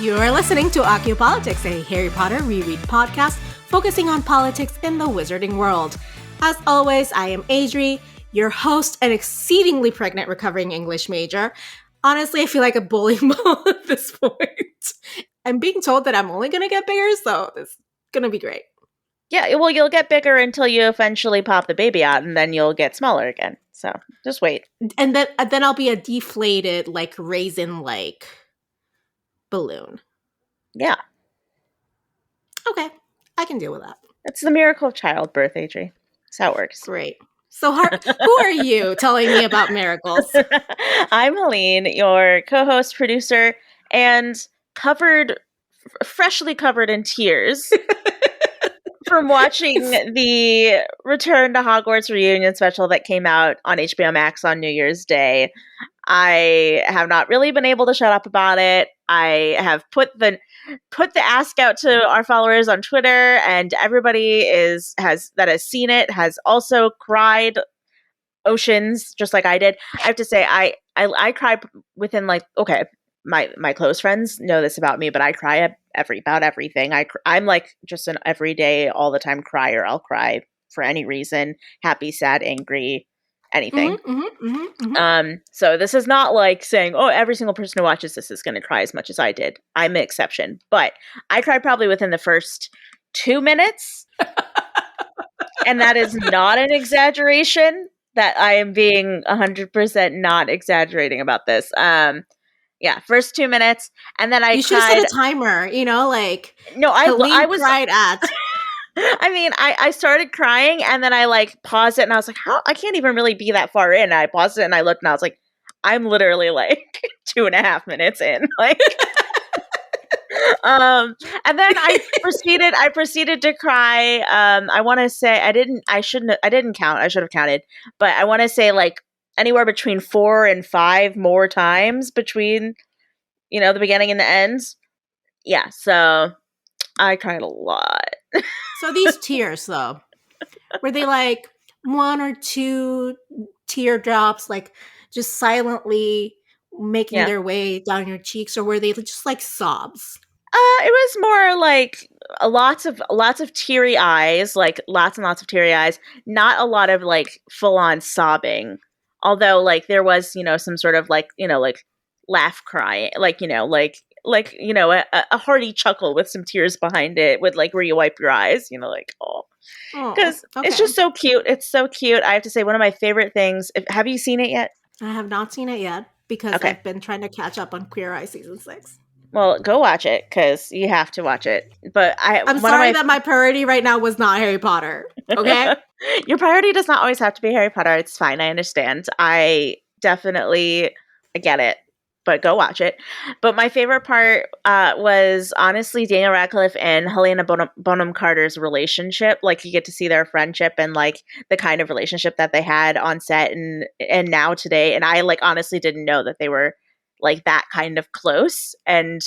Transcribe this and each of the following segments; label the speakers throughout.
Speaker 1: You're listening to Ocupolitics, a Harry Potter reread podcast focusing on politics in the wizarding world. As always, I am Adri, your host and exceedingly pregnant recovering English major. Honestly, I feel like a bowling ball at this point. I'm being told that I'm only going to get bigger, so it's going to be great.
Speaker 2: Yeah, well, you'll get bigger until you eventually pop the baby out, and then you'll get smaller again. So just wait.
Speaker 1: And then I'll be a deflated, raisin-like balloon.
Speaker 2: Yeah.
Speaker 1: Okay, I can deal with that.
Speaker 2: It's the miracle of childbirth, Adri. That's how it works.
Speaker 1: Great. So who are you telling me about miracles?
Speaker 2: I'm Helene, your co-host, producer, and freshly covered in tears from watching the Return to Hogwarts reunion special that came out on HBO Max on New Year's Day. I have not really been able to shut up about it. I have put the ask out to our followers on Twitter, and everybody has seen it has also cried oceans just like I did. I have to say I cried within my close friends know this about me, but I cry about everything. I'm like just an everyday, all the time crier. I'll cry for any reason, happy, sad, angry, anything. So this is not like saying, oh, every single person who watches this is going to cry as much as I did. I'm an exception, but I cried probably within the first 2 minutes, and that is not an exaggeration. That I am being 100% not exaggerating about this. Yeah, first 2 minutes, and then
Speaker 1: you should set a timer. No,
Speaker 2: I was
Speaker 1: cried at.
Speaker 2: I mean, I started crying, and then I paused it, and I was like, "How? I can't even really be that far in." I paused it, and I looked, and I was like, "I'm literally 2.5 minutes in." And then I proceeded to cry. I want to say I didn't count. I should have counted, but I want to say anywhere between 4 and 5 more times between, the beginning and the end. Yeah. So I cried a lot.
Speaker 1: So these tears though, were they 1 or 2 teardrops, just silently making their way down your cheeks, or were they just sobs?
Speaker 2: It was more lots of teary eyes, lots and lots of teary eyes. Not a lot of full on sobbing, although there was some sort of laugh cry, a hearty chuckle with some tears behind it, with where you wipe your eyes, because it's just so cute. It's so cute. I have to say, one of my favorite things. Have you seen it yet?
Speaker 1: I have not seen it yet because I've been trying to catch up on Queer Eye season 6.
Speaker 2: Well, go watch it because you have to watch it. But
Speaker 1: I'm sorry that my priority right now was not Harry Potter. Okay,
Speaker 2: your priority does not always have to be Harry Potter. It's fine. I understand. I get it. But go watch it. But my favorite part was honestly Daniel Radcliffe and Helena Bonham Carter's relationship. You get to see their friendship and the kind of relationship that they had on set and now today. And I honestly didn't know that they were that kind of close, and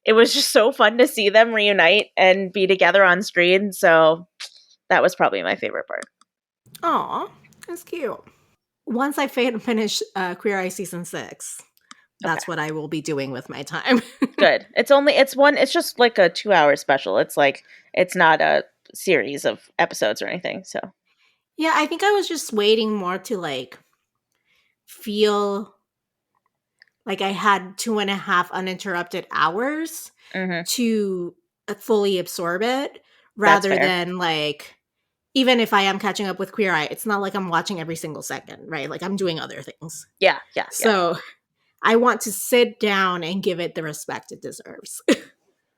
Speaker 2: it was just so fun to see them reunite and be together on screen. So that was probably my favorite part.
Speaker 1: Aw, that's cute. Once I finish Queer Eye season 6, that's what I will be doing with my time.
Speaker 2: Good. It's just a 2-hour special. It's not a series of episodes or anything. So
Speaker 1: yeah, I think I was just waiting more to feel I had 2.5 uninterrupted hours to fully absorb it, rather than even if I am catching up with Queer Eye, it's not like I'm watching every single second, right? I'm doing other things.
Speaker 2: Yeah.
Speaker 1: So I want to sit down and give it the respect it deserves.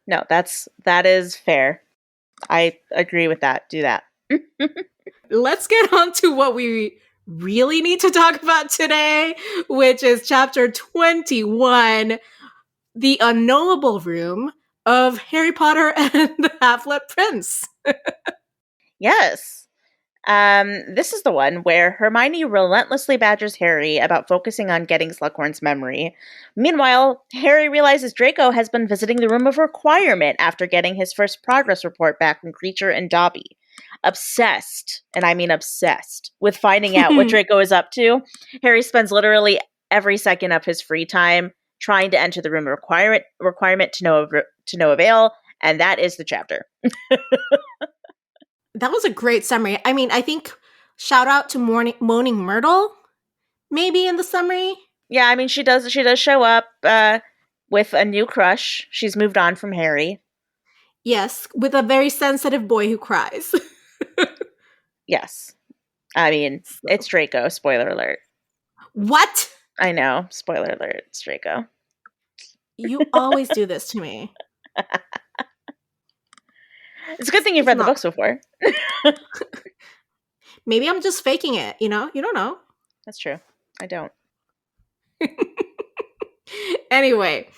Speaker 2: No, that is fair. I agree with that. Do that.
Speaker 1: Let's get on to what we really need to talk about today, which is chapter 21, The Unknowable Room of Harry Potter and the Half-Blood Prince.
Speaker 2: Yes. This is the one where Hermione relentlessly badgers Harry about focusing on getting Slughorn's memory. Meanwhile, Harry realizes Draco has been visiting the Room of Requirement after getting his first progress report back from Creature and Dobby. Obsessed, and I mean obsessed, with finding out what Draco is up to, Harry spends literally every second of his free time trying to enter the room requirement to no avail, and that is the chapter.
Speaker 1: That was a great summary. I mean, I think shout out to Moaning Myrtle, maybe in the summary.
Speaker 2: Yeah, I mean, she does show up with a new crush. She's moved on from Harry.
Speaker 1: Yes, with a very sensitive boy who cries.
Speaker 2: Yes. I mean, it's Draco, spoiler alert.
Speaker 1: What?
Speaker 2: I know, spoiler alert, it's Draco.
Speaker 1: You always do this to me.
Speaker 2: It's a good thing you've read the books before.
Speaker 1: Maybe I'm just faking it, you know? You don't know.
Speaker 2: That's true. I don't.
Speaker 1: Anyway,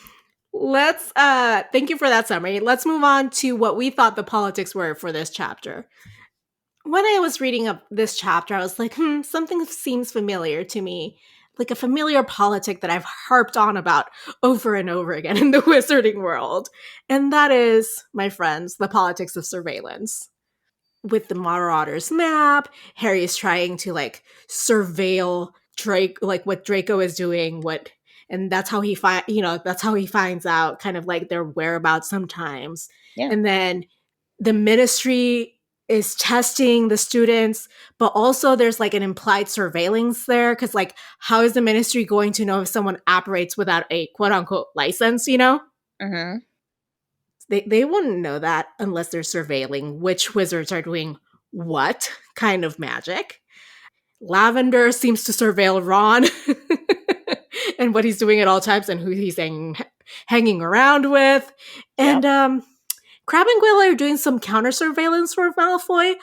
Speaker 1: let's thank you for that summary. Let's move on to what we thought the politics were for this chapter. When I was reading up this chapter, I was like, something seems familiar to me. Like a familiar politic that I've harped on about over and over again in the wizarding world. And that is, my friends, the politics of surveillance. With the Marauders map, Harry is trying to like surveil Drake, like what Draco is doing, and that's how he that's how he finds out kind of like their whereabouts sometimes.
Speaker 2: Yeah.
Speaker 1: And then the ministry is testing the students, but also there's like an implied surveillance there, because like how is the ministry going to know if someone operates without a quote unquote license, you know?
Speaker 2: Mm-hmm.
Speaker 1: They wouldn't know that unless they're surveilling which wizards are doing what kind of magic. Lavender seems to surveil Ron and what he's doing at all times and who he's hanging around with. And Crabbe and Goyle are doing some counter surveillance for Malfoy.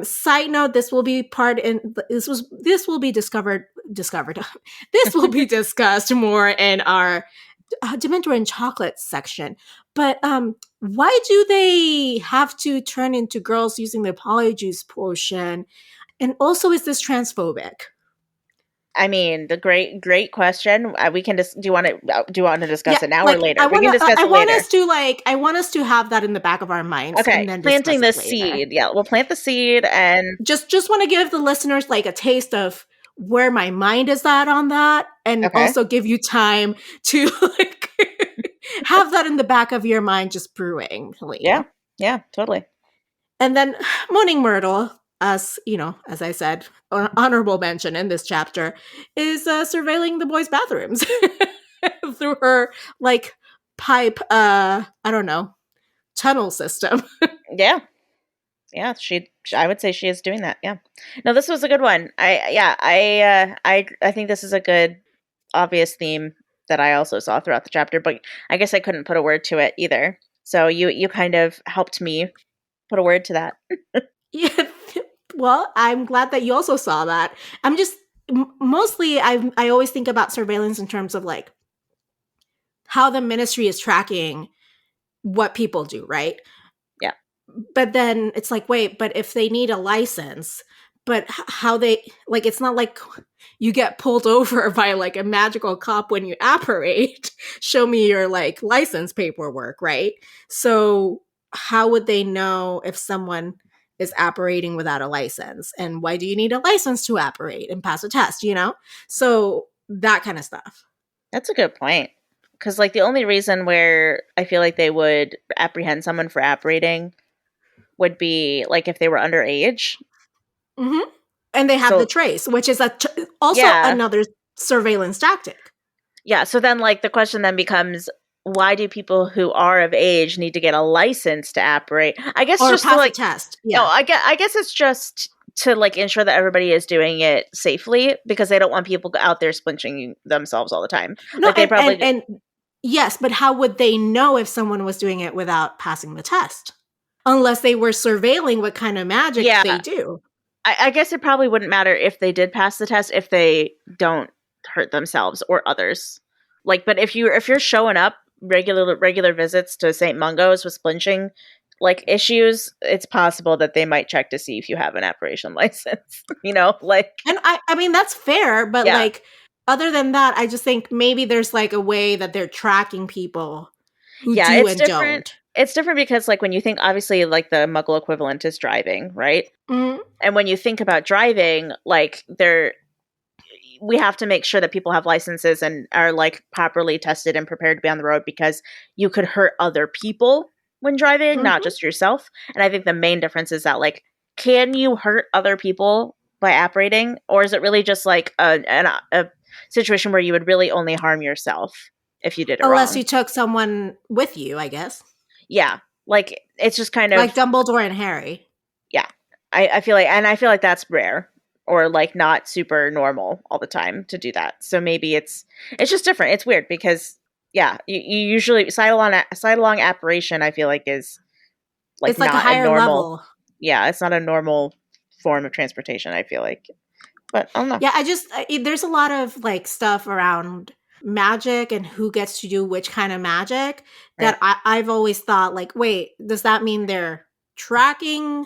Speaker 1: Side note: this will be this will be discovered. This will be discussed more in our Dementor and Chocolate section. But why do they have to turn into girls using the Polyjuice potion? And also, is this transphobic?
Speaker 2: I mean, the great question. We can just do you want to discuss it now or later?
Speaker 1: We
Speaker 2: can discuss it later.
Speaker 1: I want us to have that in the back of our minds.
Speaker 2: Okay,
Speaker 1: and then
Speaker 2: planting the seed. Yeah, we'll plant the seed and
Speaker 1: just want to give the listeners like a taste of where my mind is at on that, and also give you time to like have that in the back of your mind just brewing.
Speaker 2: Yeah, totally.
Speaker 1: And then Moaning Myrtle, as you know, as I said, honorable mention in this chapter, is surveilling the boys' bathrooms through her like pipe, I don't know, tunnel system.
Speaker 2: Yeah, I would say she is doing that. Yeah, no, this was a good one. I think this is a good obvious theme that I also saw throughout the chapter, but I guess I couldn't put a word to it either. So you kind of helped me put a word to that.
Speaker 1: Yeah. Well, I'm glad that you also saw that. I'm just mostly I always think about surveillance in terms of like how the ministry is tracking what people do, right?
Speaker 2: Yeah.
Speaker 1: But then it's like, wait, but if they need a license, but how they like, it's not like you get pulled over by like a magical cop when you apparate. Show me your like license paperwork, right? So how would they know if someone is apparating without a license? And why do you need a license to apparate and pass a test, you know? So that kind of stuff.
Speaker 2: That's a good point. Because like the only reason where I feel like they would apprehend someone for apparating would be like if they were underage.
Speaker 1: Mm-hmm. And they have the trace, which is also another surveillance tactic. Yeah.
Speaker 2: So then like the question then becomes, why do people who are of age need to get a license to apparate? I guess
Speaker 1: or
Speaker 2: just
Speaker 1: pass
Speaker 2: to like
Speaker 1: a test. Yeah.
Speaker 2: No, I guess it's just to like ensure that everybody is doing it safely, because they don't want people out there splinching themselves all the time.
Speaker 1: No,
Speaker 2: like they
Speaker 1: and yes, but how would they know if someone was doing it without passing the test? Unless they were surveilling what kind of magic they do.
Speaker 2: I guess it probably wouldn't matter if they did pass the test if they don't hurt themselves or others. Like, but if you're showing up regular visits to St. Mungo's with splinching like issues, it's possible that they might check to see if you have an apparition license. You know, like,
Speaker 1: and I mean that's fair, but like other than that, I just think maybe there's like a way that they're tracking people who do and don't.
Speaker 2: It's different because like when you think, obviously like the Muggle equivalent is driving, right?
Speaker 1: Mm-hmm.
Speaker 2: And when you think about driving, like we have to make sure that people have licenses and are like properly tested and prepared to be on the road, because you could hurt other people when driving, not just yourself. And I think the main difference is that, like, can you hurt other people by operating, or is it really just like a situation where you would really only harm yourself if you did it
Speaker 1: Unless
Speaker 2: wrong?
Speaker 1: you took someone with you, I guess.
Speaker 2: Yeah, like it's just kind of
Speaker 1: like Dumbledore and Harry.
Speaker 2: Yeah, I feel like that's rare, or like not super normal all the time to do that. So maybe it's just different. It's weird because you usually side-along apparition, I feel like, is like
Speaker 1: It's like a
Speaker 2: not a
Speaker 1: higher
Speaker 2: normal.
Speaker 1: level.
Speaker 2: Yeah, it's not a normal form of transportation, I feel like. But I don't know.
Speaker 1: Yeah, there's a lot of like stuff around magic and who gets to do which kind of magic that I've always thought, like, wait, does that mean they're tracking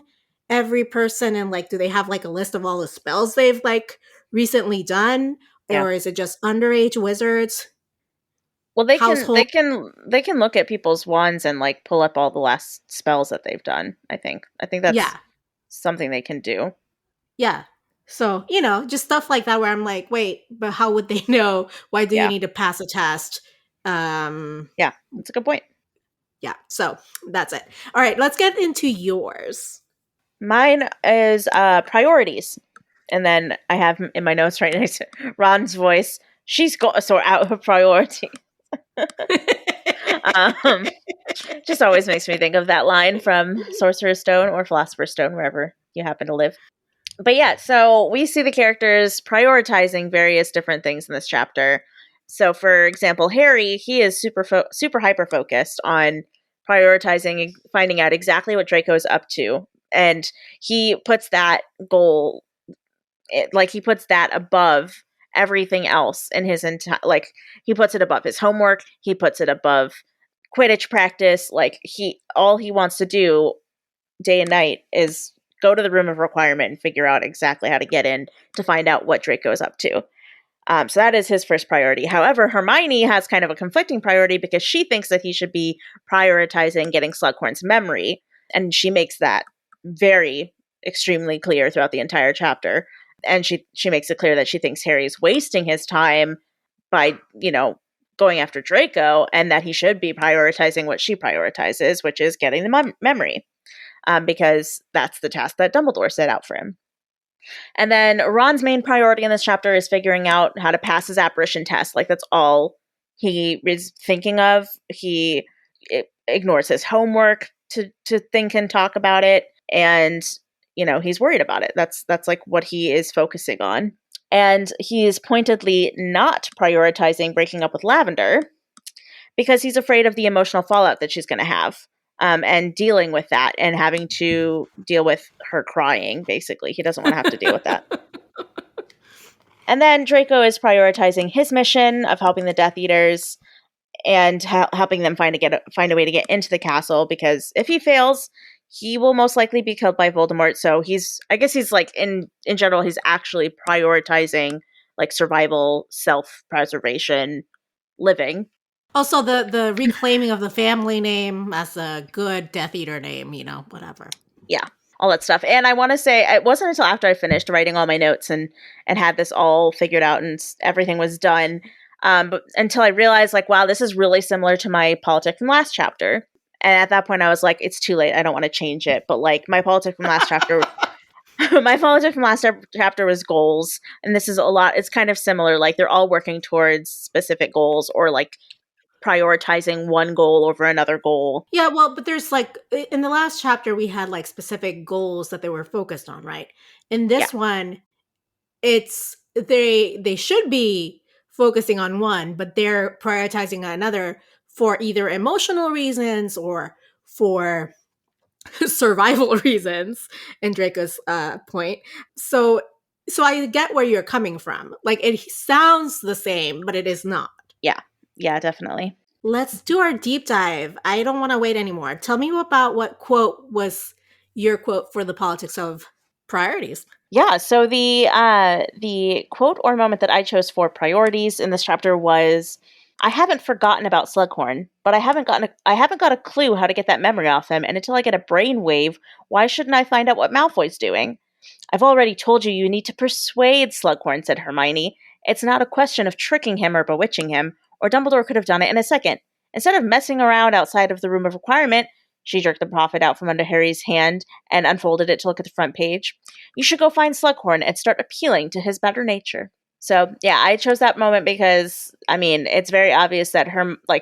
Speaker 1: every person, and like, do they have like a list of all the spells they've like recently done,
Speaker 2: Yeah.
Speaker 1: or is it just underage wizards?
Speaker 2: Well, they
Speaker 1: Household.
Speaker 2: can look at people's wands and like pull up all the last spells that they've done. I think that's something they can do.
Speaker 1: Yeah. So, just stuff like that where I'm like, wait, but how would they know? Why do you need to pass a test?
Speaker 2: Yeah, that's a good point.
Speaker 1: Yeah, so that's it. All right, let's get into yours.
Speaker 2: Mine is priorities. And then I have in my notes right next to Ron's voice, she's got to sort out her priority. Just always makes me think of that line from Sorcerer's Stone or Philosopher's Stone, wherever you happen to live. But yeah, so we see the characters prioritizing various different things in this chapter. So, for example, Harry, he is super hyper focused on prioritizing, finding out exactly what Draco is up to, and he puts that goal, he puts that above everything else in his entire. Like, he puts it above his homework, he puts it above Quidditch practice. Like, all he wants to do day and night is go to the room of requirement and figure out exactly how to get in to find out what Draco is up to. So that is his first priority. However, Hermione has kind of a conflicting priority because she thinks that he should be prioritizing getting Slughorn's memory, and she makes that very extremely clear throughout the entire chapter. And she makes it clear that she thinks Harry's wasting his time by, going after Draco, and that he should be prioritizing what she prioritizes, which is getting the memory. Because that's the task that Dumbledore set out for him. And then Ron's main priority in this chapter is figuring out how to pass his apparition test. Like, that's all he is thinking of. He ignores his homework to think and talk about it. And, he's worried about it. That's like what he is focusing on. And he is pointedly not prioritizing breaking up with Lavender because he's afraid of the emotional fallout that she's going to have. And dealing with that and having to deal with her crying, basically. He doesn't want to have to deal with that. And then Draco is prioritizing his mission of helping the Death Eaters and helping them find a way to get into the castle, because if he fails, he will most likely be killed by Voldemort. So he's like, in general, he's actually prioritizing like survival, self-preservation, living.
Speaker 1: Also, the reclaiming of the family name as a good Death Eater name, whatever.
Speaker 2: Yeah, all that stuff. And I want to say, it wasn't until after I finished writing all my notes and had this all figured out and everything was done, but until I realized, like, wow, this is really similar to my politic from last chapter. And at that point, I was like, it's too late. I don't want to change it. But like, my politic from last chapter, was goals, and this is a lot. It's kind of similar. Like, they're all working towards specific goals, or like prioritizing one goal over another goal.
Speaker 1: Yeah, well, but there's like, in the last chapter we had like specific goals that they were focused on, right? In this one, it's they should be focusing on one, but they're prioritizing another for either emotional reasons or for survival reasons, in Draco's point. So I get where you're coming from. Like, it sounds the same, but it is not.
Speaker 2: Yeah, definitely.
Speaker 1: Let's do our deep dive. I don't want to wait anymore. Tell me about what quote was your quote for the politics of priorities.
Speaker 2: Yeah, so the quote or moment that I chose for priorities in this chapter was, "I haven't forgotten about Slughorn, but I haven't got a clue how to get that memory off him, and until I get a brainwave, why shouldn't I find out what Malfoy's doing? I've already told you need to persuade Slughorn," said Hermione, It's not a question of tricking him or bewitching him, or Dumbledore could have done it in a second. Instead of messing around outside of the room of requirement, she jerked the prophet out from under Harry's hand and unfolded it to look at the front page. You should go find Slughorn and start appealing to his better nature. So, yeah, I chose that moment because, I mean, it's very obvious that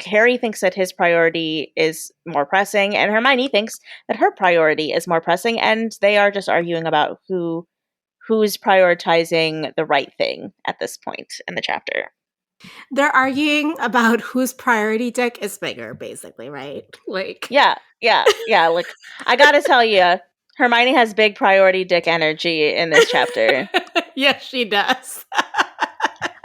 Speaker 2: Harry thinks that his priority is more pressing, and Hermione thinks that her priority is more pressing, and they are just arguing about who's prioritizing the right thing at this point in the chapter.
Speaker 1: They're arguing about whose priority dick is bigger, basically, right?
Speaker 2: Yeah. Like, I gotta tell you, Hermione has big priority dick energy in this chapter.
Speaker 1: Yes, she does.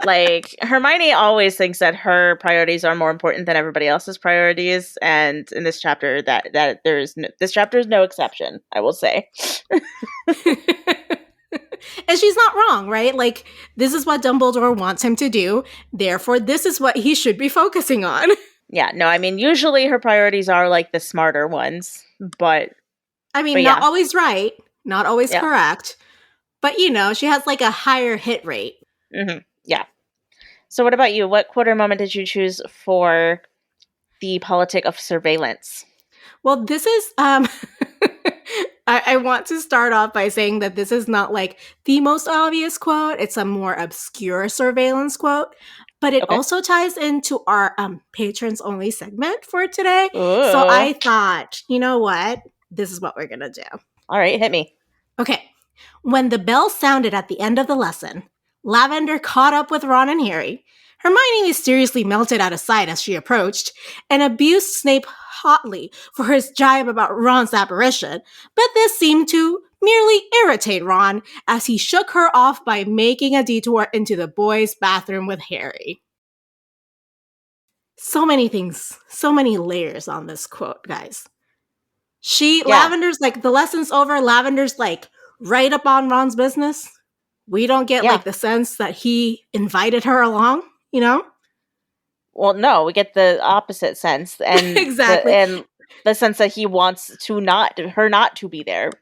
Speaker 2: Like, Hermione always thinks that her priorities are more important than everybody else's priorities, and in this chapter, this chapter is no exception, I will say.
Speaker 1: And she's not wrong, right? Like, this is what Dumbledore wants him to do. Therefore, this is what he should be focusing on.
Speaker 2: Yeah, no, I mean, usually her priorities are, like, the smarter ones, but...
Speaker 1: I mean, not always right, not always correct, but, she has, like, a higher hit rate.
Speaker 2: Mm-hmm. Yeah. So what about you? What quarter moment did you choose for the politic of surveillance?
Speaker 1: Well, this is... I want to start off by saying that this is not like the most obvious quote. It's a more obscure surveillance quote, but it also ties into our patrons only segment for today. Ooh. So I thought, you know what? This is what we're going to do.
Speaker 2: All right, hit me.
Speaker 1: Okay. When the bell sounded at the end of the lesson, Lavender caught up with Ron and Harry. Hermione mysteriously melted out of sight as she approached and abused Snape hotly for his jibe about Ron's apparition, but this seemed to merely irritate Ron as he shook her off by making a detour into the boys' bathroom with Harry. So many things, so many layers on this quote, guys. Lavender's like, the lesson's over, Lavender's like right up on Ron's business. We don't get like the sense that he invited her along,
Speaker 2: Well, no, we get the opposite sense, and
Speaker 1: exactly,
Speaker 2: the sense that he wants her not to be there,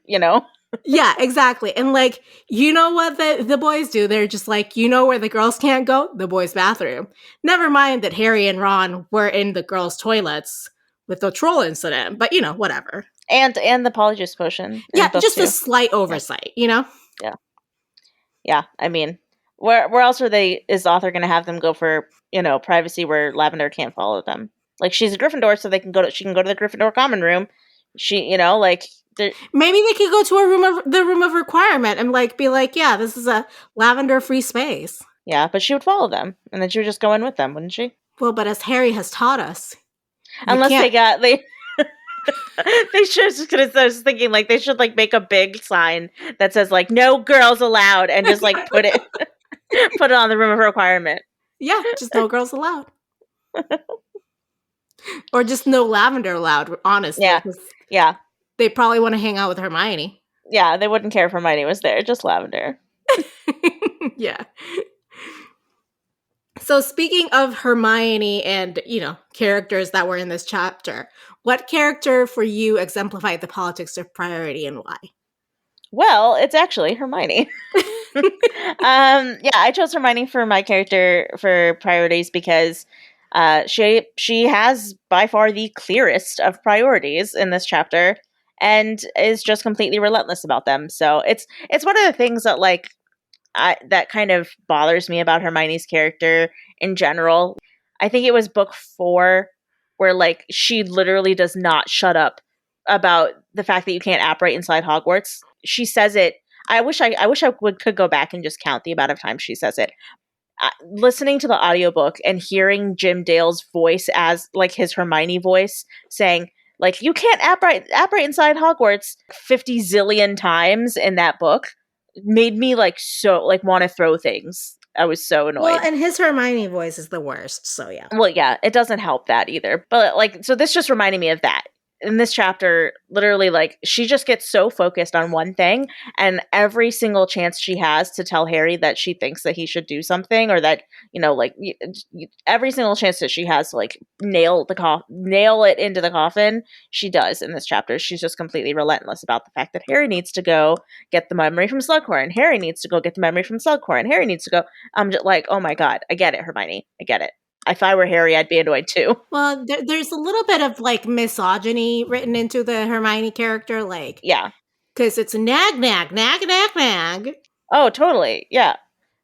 Speaker 1: Yeah, exactly. And like, you know what the boys do? They're just like, where the girls can't go? The boys' bathroom. Never mind that Harry and Ron were in the girls' toilets with the troll incident, but whatever.
Speaker 2: And the Polyjuice potion.
Speaker 1: Yeah, just a slight oversight,
Speaker 2: Yeah. Yeah, I mean, where else is the author going to have them go for, privacy where Lavender can't follow them? Like, she's a Gryffindor, so she can go to the Gryffindor common room. Maybe
Speaker 1: they could go to the room of requirement and be like, yeah, this is a Lavender free space.
Speaker 2: Yeah, but she would follow them, and then she would just go in with them, wouldn't she?
Speaker 1: Well, but as Harry has taught us,
Speaker 2: unless they should. I was thinking they should make a big sign that says no girls allowed, and just put it on the room of requirement.
Speaker 1: Yeah, just no girls allowed. Or just no Lavender allowed, honestly.
Speaker 2: Yeah.
Speaker 1: They probably want to hang out with Hermione.
Speaker 2: Yeah, they wouldn't care if Hermione was there, just Lavender.
Speaker 1: Yeah. So speaking of Hermione and, characters that were in this chapter, what character for you exemplified the politics of priority and why?
Speaker 2: Well, it's actually Hermione. I chose Hermione for my character for priorities because she has by far the clearest of priorities in this chapter and is just completely relentless about them. So it's one of the things that that kind of bothers me about Hermione's character in general. I think it was book 4 where she literally does not shut up about the fact that you can't apparate inside Hogwarts. She says it. I wish I could go back and just count the amount of times she says it. Listening to the audiobook and hearing Jim Dale's voice as his Hermione voice saying you can't apparate inside Hogwarts 50 zillion times in that book made me want to throw things. I was so annoyed.
Speaker 1: Well, and his Hermione voice is the worst, so yeah.
Speaker 2: Well, yeah, it doesn't help that either. But so this just reminded me of that. in this chapter, literally, like, she just gets so focused on one thing, and every single chance she has to tell Harry that she thinks that he should do something, or that, like, every single chance that she has to, like, nail it into the coffin, she does in this chapter. She's just completely relentless about the fact that Harry needs to go get the memory from Slughorn. Harry needs to go get the memory from Slughorn. Harry needs to go. I'm just like, oh my god, I get it, Hermione. I get it. If I were Harry, I'd be annoyed too.
Speaker 1: Well, there's a little bit of like misogyny written into the Hermione character, like,
Speaker 2: Yeah.
Speaker 1: because it's nag, nag, nag, nag, nag.
Speaker 2: Oh, totally. Yeah.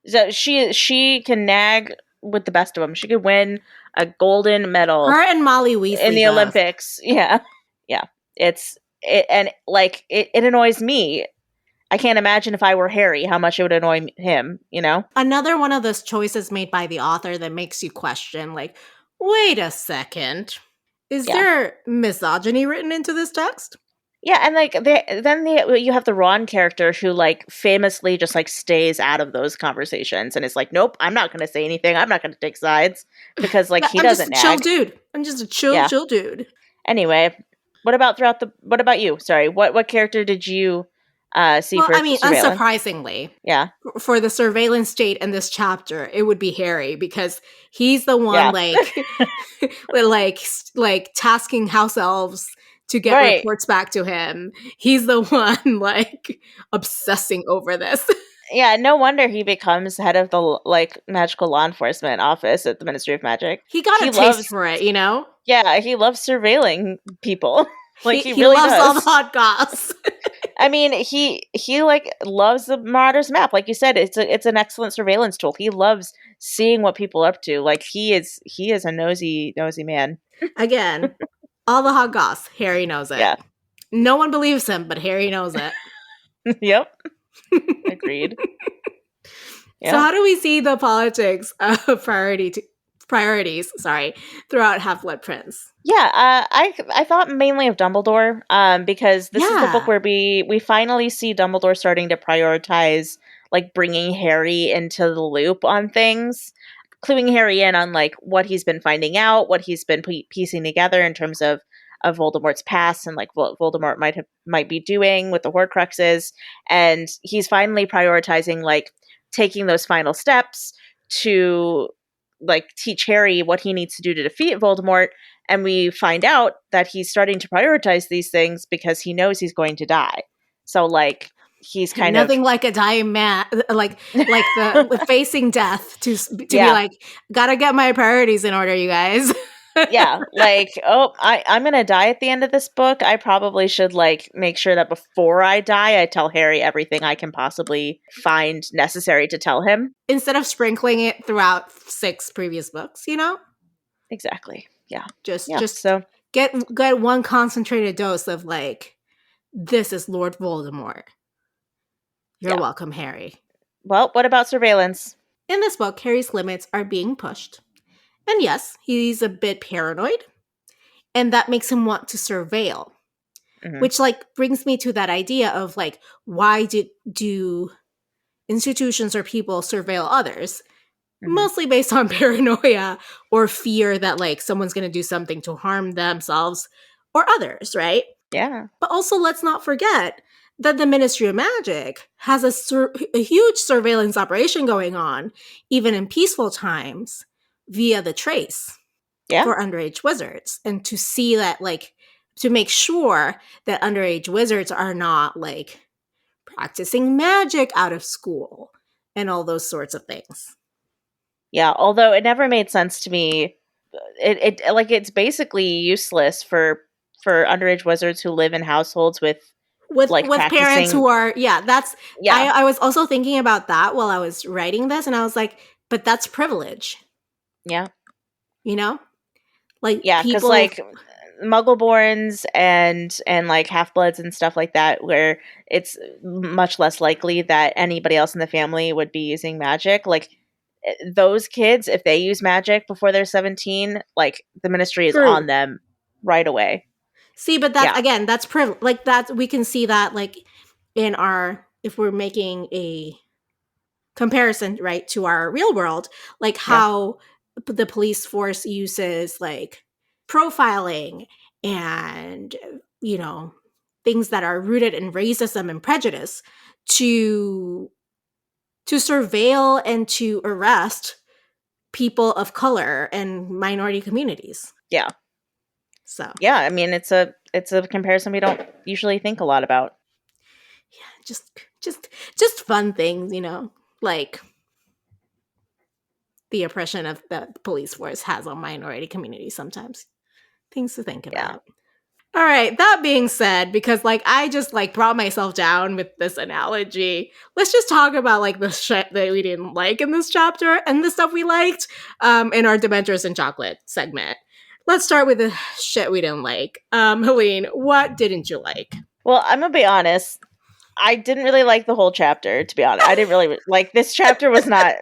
Speaker 2: So she can nag with the best of them. She could win a golden medal.
Speaker 1: Her and Molly Weasley
Speaker 2: in the
Speaker 1: both.
Speaker 2: Olympics. Yeah. Yeah. It annoys me. I can't imagine if I were Harry how much it would annoy him,
Speaker 1: Another one of those choices made by the author that makes you question, like, wait a second. Is there misogyny written into this text?
Speaker 2: Yeah, and like you have the Ron character who like famously just like stays out of those conversations and is like, nope, I'm not going to say anything. I'm not going to take sides because like he doesn't nag.
Speaker 1: Chill dude. I'm just a chill dude.
Speaker 2: Anyway, what about you? Sorry, what character did you see for surveillance?
Speaker 1: Unsurprisingly, for the surveillance state in this chapter, it would be Harry because he's the one like tasking house elves to get reports back to him. He's the one like obsessing over this.
Speaker 2: Yeah, no wonder he becomes head of the like magical law enforcement office at the Ministry of Magic.
Speaker 1: He got a taste for it,
Speaker 2: Yeah, he loves surveilling people. Like he really
Speaker 1: loves
Speaker 2: does.
Speaker 1: all the hot goss.
Speaker 2: I mean, he like loves the Marauder's map. Like you said, it's an excellent surveillance tool. He loves seeing what people are up to. Like he is a nosy man.
Speaker 1: Again, all the hot goss. Harry knows it.
Speaker 2: Yeah.
Speaker 1: No one believes him, but Harry knows it.
Speaker 2: Yep. Agreed.
Speaker 1: Yep. So how do we see the politics of priorities throughout Half-Blood Prince?
Speaker 2: Yeah, I thought mainly of Dumbledore, because this is the book where we finally see Dumbledore starting to prioritize like bringing Harry into the loop on things, cluing Harry in on like what he's been finding out, what he's been piecing together in terms of Voldemort's past and like what Voldemort might be doing with the Horcruxes, and he's finally prioritizing like taking those final steps to like teach Harry what he needs to do to defeat Voldemort. And we find out that he's starting to prioritize these things because he knows he's going to die. So like he's kind
Speaker 1: of nothing like a dying man, like the facing death to be like, gotta get my priorities in order, you guys.
Speaker 2: Yeah, like, I'm gonna die at the end of this book. I probably should like make sure that before I die, I tell Harry everything I can possibly find necessary to tell him,
Speaker 1: instead of sprinkling it throughout 6 previous books.
Speaker 2: Exactly. Yeah.
Speaker 1: Just so get one concentrated dose of like, this is Lord Voldemort. You're welcome, Harry.
Speaker 2: Well, what about surveillance?
Speaker 1: In this book, Harry's limits are being pushed. And yes, he's a bit paranoid, and that makes him want to surveil, which like brings me to that idea of like, why do institutions or people surveil others? Mostly based on paranoia or fear that like someone's going to do something to harm themselves or others, right?
Speaker 2: Yeah.
Speaker 1: But also let's not forget that the Ministry of Magic has a huge surveillance operation going on, even in peaceful times, via the Trace for underage wizards. And to see that, like, to make sure that underage wizards are not, like, practicing magic out of school and all those sorts of things.
Speaker 2: Yeah, although it never made sense to me. It's basically useless for underage wizards who live in households with
Speaker 1: parents who are, I was also thinking about that while I was writing this, and I was like, but that's privilege.
Speaker 2: Yeah.
Speaker 1: Like,
Speaker 2: because like Muggleborns and like Half-Bloods and stuff like that, where it's much less likely that anybody else in the family would be using magic. Like those kids, if they use magic before they're 17, like the Ministry is on them right away.
Speaker 1: See, but that's again, that's privilege. Like that, we can see that like in if we're making a comparison, right, to our real world, like how the police force uses like profiling and, you know, things that are rooted in racism and prejudice to surveil and to arrest people of color and minority communities.
Speaker 2: Yeah.
Speaker 1: So
Speaker 2: yeah, I mean, it's a comparison we don't usually think a lot about.
Speaker 1: yeah, just fun things, you know, like the oppression of the police force has on minority communities sometimes. Things to think
Speaker 2: Yeah.
Speaker 1: about. All right, that being said, because like I just like brought myself down with this analogy, let's just talk about like the shit that we didn't like in this chapter and the stuff we liked in our Dementors and Chocolate segment. Let's start with the shit we didn't like. Helene, what didn't you like?
Speaker 2: Well, I'm gonna be honest. I didn't really like the whole chapter, to be honest. I didn't really like this chapter. Was not.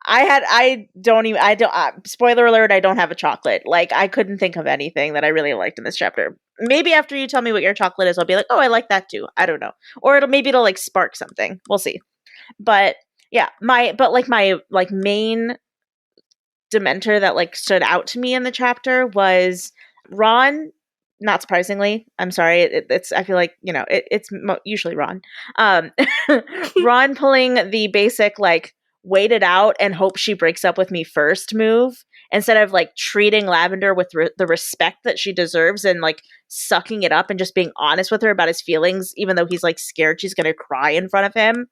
Speaker 2: I don't even. I don't. Spoiler alert! I don't have a chocolate. Like, I couldn't think of anything that I really liked in this chapter. Maybe after you tell me what your chocolate is, I'll be like, oh, I like that too. I don't know, or it'll like spark something. We'll see. But yeah, my main Dementor that like stood out to me in the chapter was Ron. Not surprisingly, I'm sorry. It's I feel like it's usually Ron. Ron pulling the basic like wait it out and hope she breaks up with me first move instead of like treating Lavender with the respect that she deserves and like sucking it up and just being honest with her about his feelings, even though he's like scared she's gonna cry in front of him.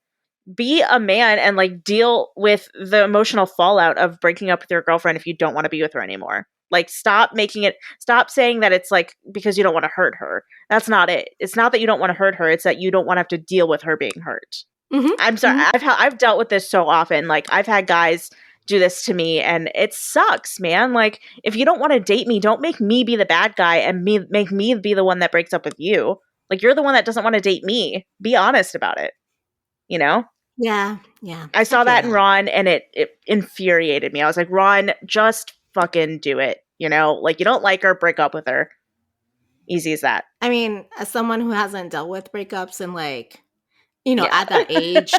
Speaker 2: Be a man and like deal with the emotional fallout of breaking up with your girlfriend if you don't want to be with her anymore. Like, stop saying that it's like because you don't want to hurt her. That's not it. It's not that you don't want to hurt her. It's that you don't want to have to deal with her being hurt.
Speaker 1: Mm-hmm.
Speaker 2: I'm sorry.
Speaker 1: Mm-hmm.
Speaker 2: I've dealt with this so often. Like, I've had guys do this to me and it sucks, man. Like, if you don't want to date me, don't make me be the bad guy and make me be the one that breaks up with you. Like, you're the one that doesn't want to date me. Be honest about it. You know?
Speaker 1: Yeah.
Speaker 2: I saw that in Ron and it infuriated me. I was like, Ron, just fucking do it. You know, like, you don't like her, break up with her. Easy as that.
Speaker 1: I mean, as someone who hasn't dealt with breakups and like, you know, at that age,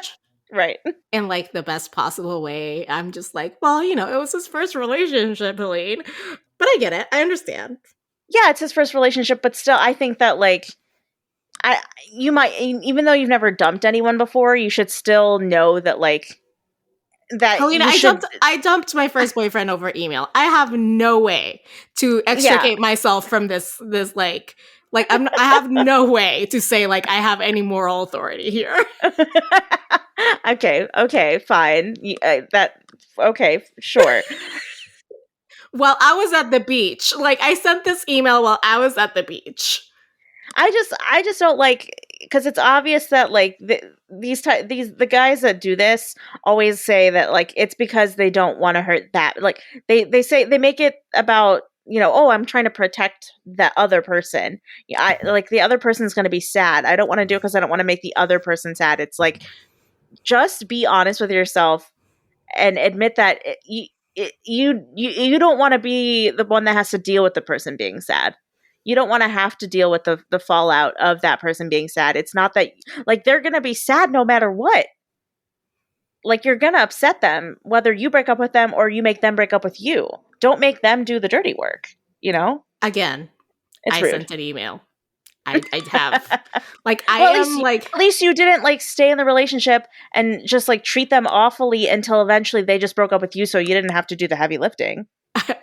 Speaker 2: right,
Speaker 1: in like the best possible way, I'm just like, well, you know, it was his first relationship, Helene. But I get it. I understand.
Speaker 2: Yeah, it's his first relationship, but still, I think that like, you might, even though you've never dumped anyone before, you should still know that like that.
Speaker 1: Helena, I dumped my first boyfriend over email. I have no way to extricate myself from this like I have no way to say like I have any moral authority here.
Speaker 2: Okay, fine. Okay, sure.
Speaker 1: Well, I was at the beach. Like, I sent this email while I was at the beach.
Speaker 2: I just don't like, because it's obvious that like the guys that do this always say that like it's because they don't want to hurt that, like they say, they make it about, you know, oh, I'm trying to protect that other person. Yeah, I like the other person's going to be sad. I don't want to do it because I don't want to make the other person sad. It's like, just be honest with yourself and admit that you don't want to be the one that has to deal with the person being sad. You don't want to have to deal with the fallout of that person being sad. It's not that like they're going to be sad no matter what. Like, you're going to upset them whether you break up with them or you make them break up with you. Don't make them do the dirty work, you know?
Speaker 1: Again,
Speaker 2: it's
Speaker 1: I
Speaker 2: rude.
Speaker 1: Sent an email. I have like at
Speaker 2: least you didn't like stay in the relationship and just like treat them awfully until eventually they just broke up with you, so you didn't have to do the heavy lifting.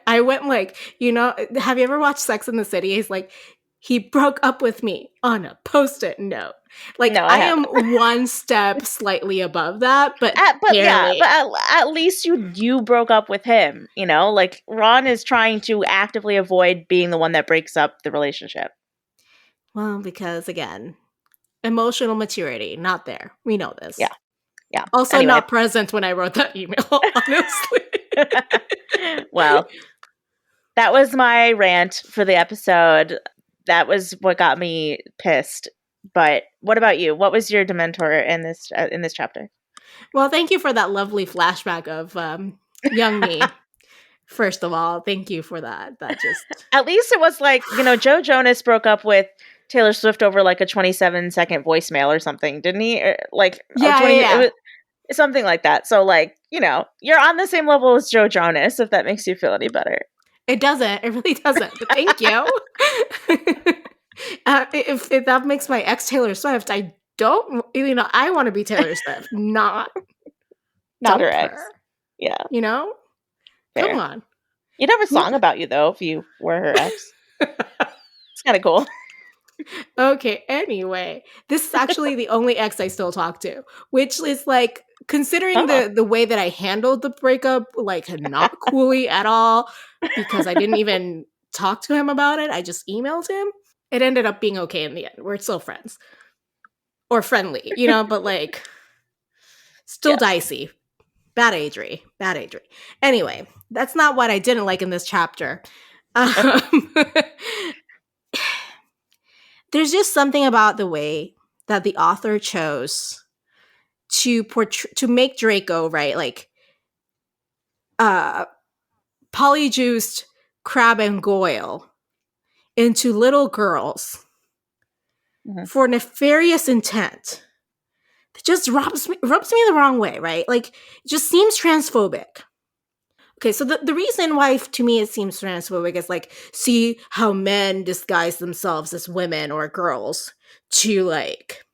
Speaker 1: I went like, you know, have you ever watched Sex and the City? He's like, he broke up with me on a Post-it note. Like, no, I am one step slightly above that, but
Speaker 2: at least you broke up with him, you know? Like, Ron is trying to actively avoid being the one that breaks up the relationship.
Speaker 1: Well, because again, emotional maturity, not there. We know this.
Speaker 2: Yeah.
Speaker 1: Also anyway. Not present when I wrote that email, honestly.
Speaker 2: Well, that was my rant for the episode. That was what got me pissed. But what about you? What was your Dementor in this chapter?
Speaker 1: Well, thank you for that lovely flashback of young me. First of all, thank you for that. That just
Speaker 2: at least it was like, you know, Joe Jonas broke up with Taylor Swift over like a 27-second voicemail or something, didn't he? Like,
Speaker 1: yeah.
Speaker 2: It was something like that. So, like, you know, you're on the same level as Joe Jonas, if that makes you feel any better.
Speaker 1: It doesn't. It really doesn't. But thank you. If that makes my ex Taylor Swift, I don't. I want to be Taylor Swift, not
Speaker 2: Not her
Speaker 1: dump
Speaker 2: ex.
Speaker 1: her.
Speaker 2: Yeah,
Speaker 1: Come
Speaker 2: fair.
Speaker 1: on.
Speaker 2: You'd have a song about you though if you were her ex. It's kind of cool.
Speaker 1: Okay, anyway, this is actually the only ex I still talk to, which is like, considering
Speaker 2: Huh.
Speaker 1: the way that I handled the breakup, like not coolly at all, because I didn't even talk to him about it. I just emailed him. It ended up being okay in the end. We're still friends. Or friendly, but like still
Speaker 2: Yes.
Speaker 1: dicey. Bad agery. Bad agery. Anyway, that's not what I didn't like in this chapter. There's just something about the way that the author chose to make Draco, right, like polyjuiced Crab and Goyle into little girls for nefarious intent. It just rubs me the wrong way, right? Like, it just seems transphobic. Okay, so the reason why to me it seems transphobic is like, see how men disguise themselves as women or girls to like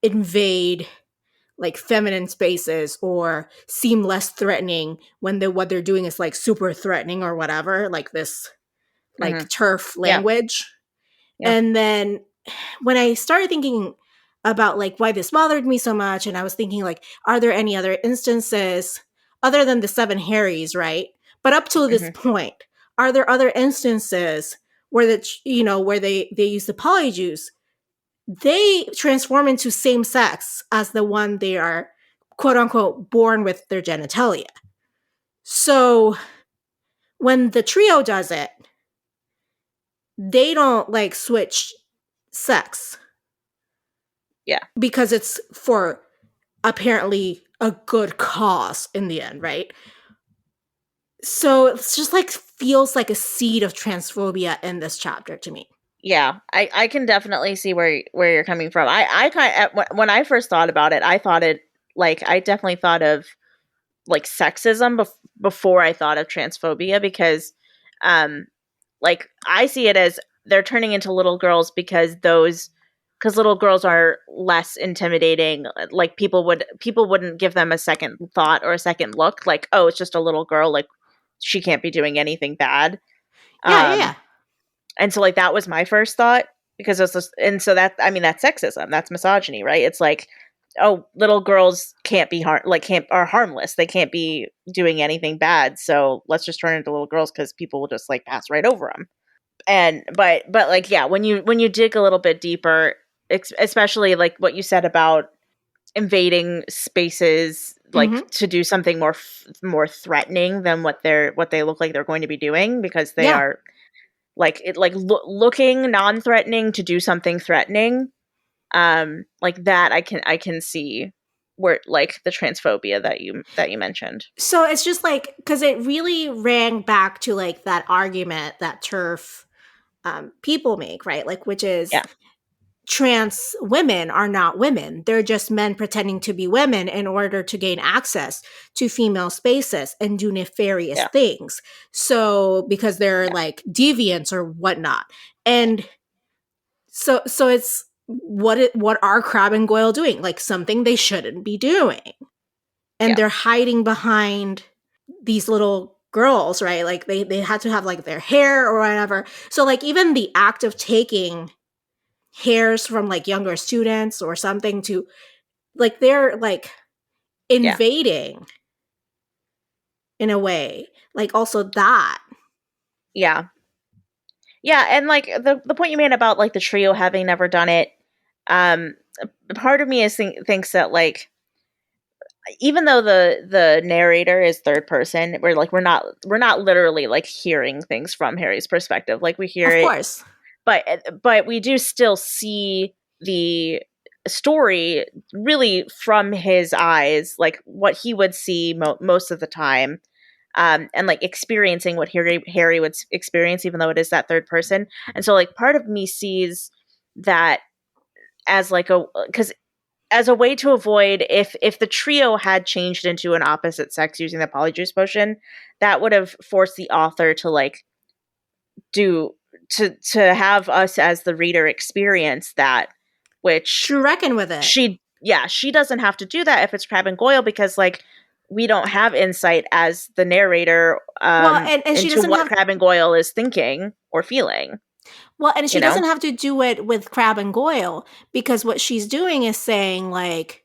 Speaker 1: invade like feminine spaces or seem less threatening when what they're doing is like super threatening or whatever, like this like TERF
Speaker 2: Yeah.
Speaker 1: language.
Speaker 2: Yeah.
Speaker 1: And then when I started thinking about like why this bothered me so much, and I was thinking like, are there any other instances other than the seven Harrys, right? But up to this point, are there other instances where where they use the polyjuice? They transform into same sex as the one they are quote unquote born with their genitalia. So when the trio does it, they don't like switch sex.
Speaker 2: Yeah.
Speaker 1: Because it's for apparently a good cause in the end, right? So it's just like feels like a seed of transphobia in this chapter to me.
Speaker 2: Yeah, I can definitely see where you're coming from. I kind of, when I first thought about it, I thought it like I definitely thought of like sexism before I thought of transphobia because, like I see it as they're turning into little girls because little girls are less intimidating. Like people wouldn't give them a second thought or a second look. Like, oh, it's just a little girl. Like she can't be doing anything bad.
Speaker 1: Yeah.
Speaker 2: And so like that was my first thought because it's just, and so that I mean that's sexism, that's misogyny, right? It's like, oh, little girls can't be are harmless. They can't be doing anything bad. So let's just turn into little girls because people will just like pass right over them. And but like yeah, when you dig a little bit deeper, especially like what you said about invading spaces like to do something more threatening than what they look like they're going to be doing because they are like it like looking non-threatening to do something threatening, like that I can see where like the transphobia that you mentioned.
Speaker 1: So it's just like, because it really rang back to like that argument that TERF people make, right? Like, which is
Speaker 2: Yeah.
Speaker 1: trans women are not women. They're just men pretending to be women in order to gain access to female spaces and do nefarious things. So because they're like deviants or whatnot. And so it's what are Crab and Goyle doing? Like something they shouldn't be doing. And they're hiding behind these little girls, right? Like they had to have like their hair or whatever. So like even the act of taking hairs from like younger students or something to like they're like invading in a way, like also that
Speaker 2: Yeah, and like the point you made about like the trio having never done it, part of me is thinks that like even though the narrator is third person, we're not literally like hearing things from Harry's perspective. Like we hear
Speaker 1: of
Speaker 2: it,
Speaker 1: course.
Speaker 2: but we do still see the story really from his eyes, like what he would see most of the time, and like experiencing what Harry would experience, even though it is that third person. And so, like, part of me sees that as like because as a way to avoid if the trio had changed into an opposite sex using the polyjuice potion, that would have forced the author to like do to have us as the reader experience that, which
Speaker 1: To reckon with it.
Speaker 2: she doesn't have to do that if it's Crabbe and Goyle, because like we don't have insight as the narrator
Speaker 1: and she
Speaker 2: into
Speaker 1: doesn't
Speaker 2: what
Speaker 1: have
Speaker 2: Crabbe and Goyle is thinking or feeling.
Speaker 1: and she doesn't have to do it with Crabbe and Goyle, because what she's doing is saying like,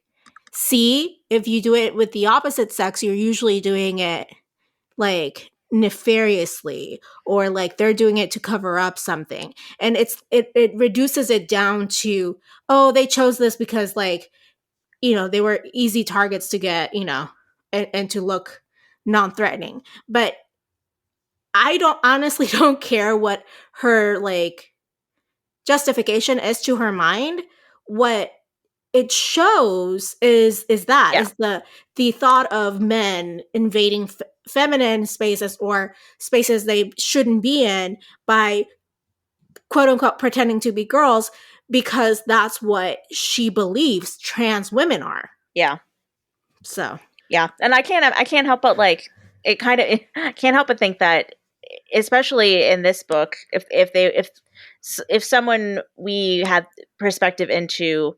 Speaker 1: see, if you do it with the opposite sex, you're usually doing it like nefariously, or like they're doing it to cover up something. And it reduces it down to, oh, they chose this because like, they were easy targets to get, and to look non-threatening. But I don't honestly don't care what her like justification is to her mind. What it shows is the thought of men invading feminine spaces, or spaces they shouldn't be in, by quote unquote pretending to be girls, because that's what she believes trans women are.
Speaker 2: Yeah.
Speaker 1: So
Speaker 2: yeah, and I can't help but like it kind of I can't help but think that, especially in this book, if someone we had perspective into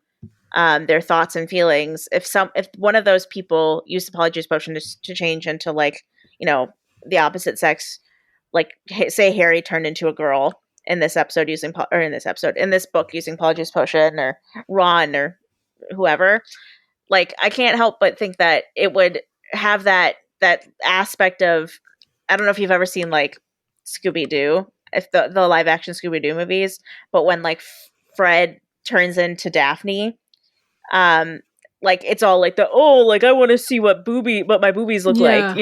Speaker 2: their thoughts and feelings, if one of those people used the polyjuice potion to change into like, the opposite sex, like say Harry turned into a girl in this episode in this book using polyjuice potion, or Ron or whoever, like I can't help but think that it would have that aspect of, I don't know if you've ever seen like Scooby-Doo, if the live action Scooby-Doo movies, but when like Fred turns into Daphne, like it's all like like I want to see what my boobies look like,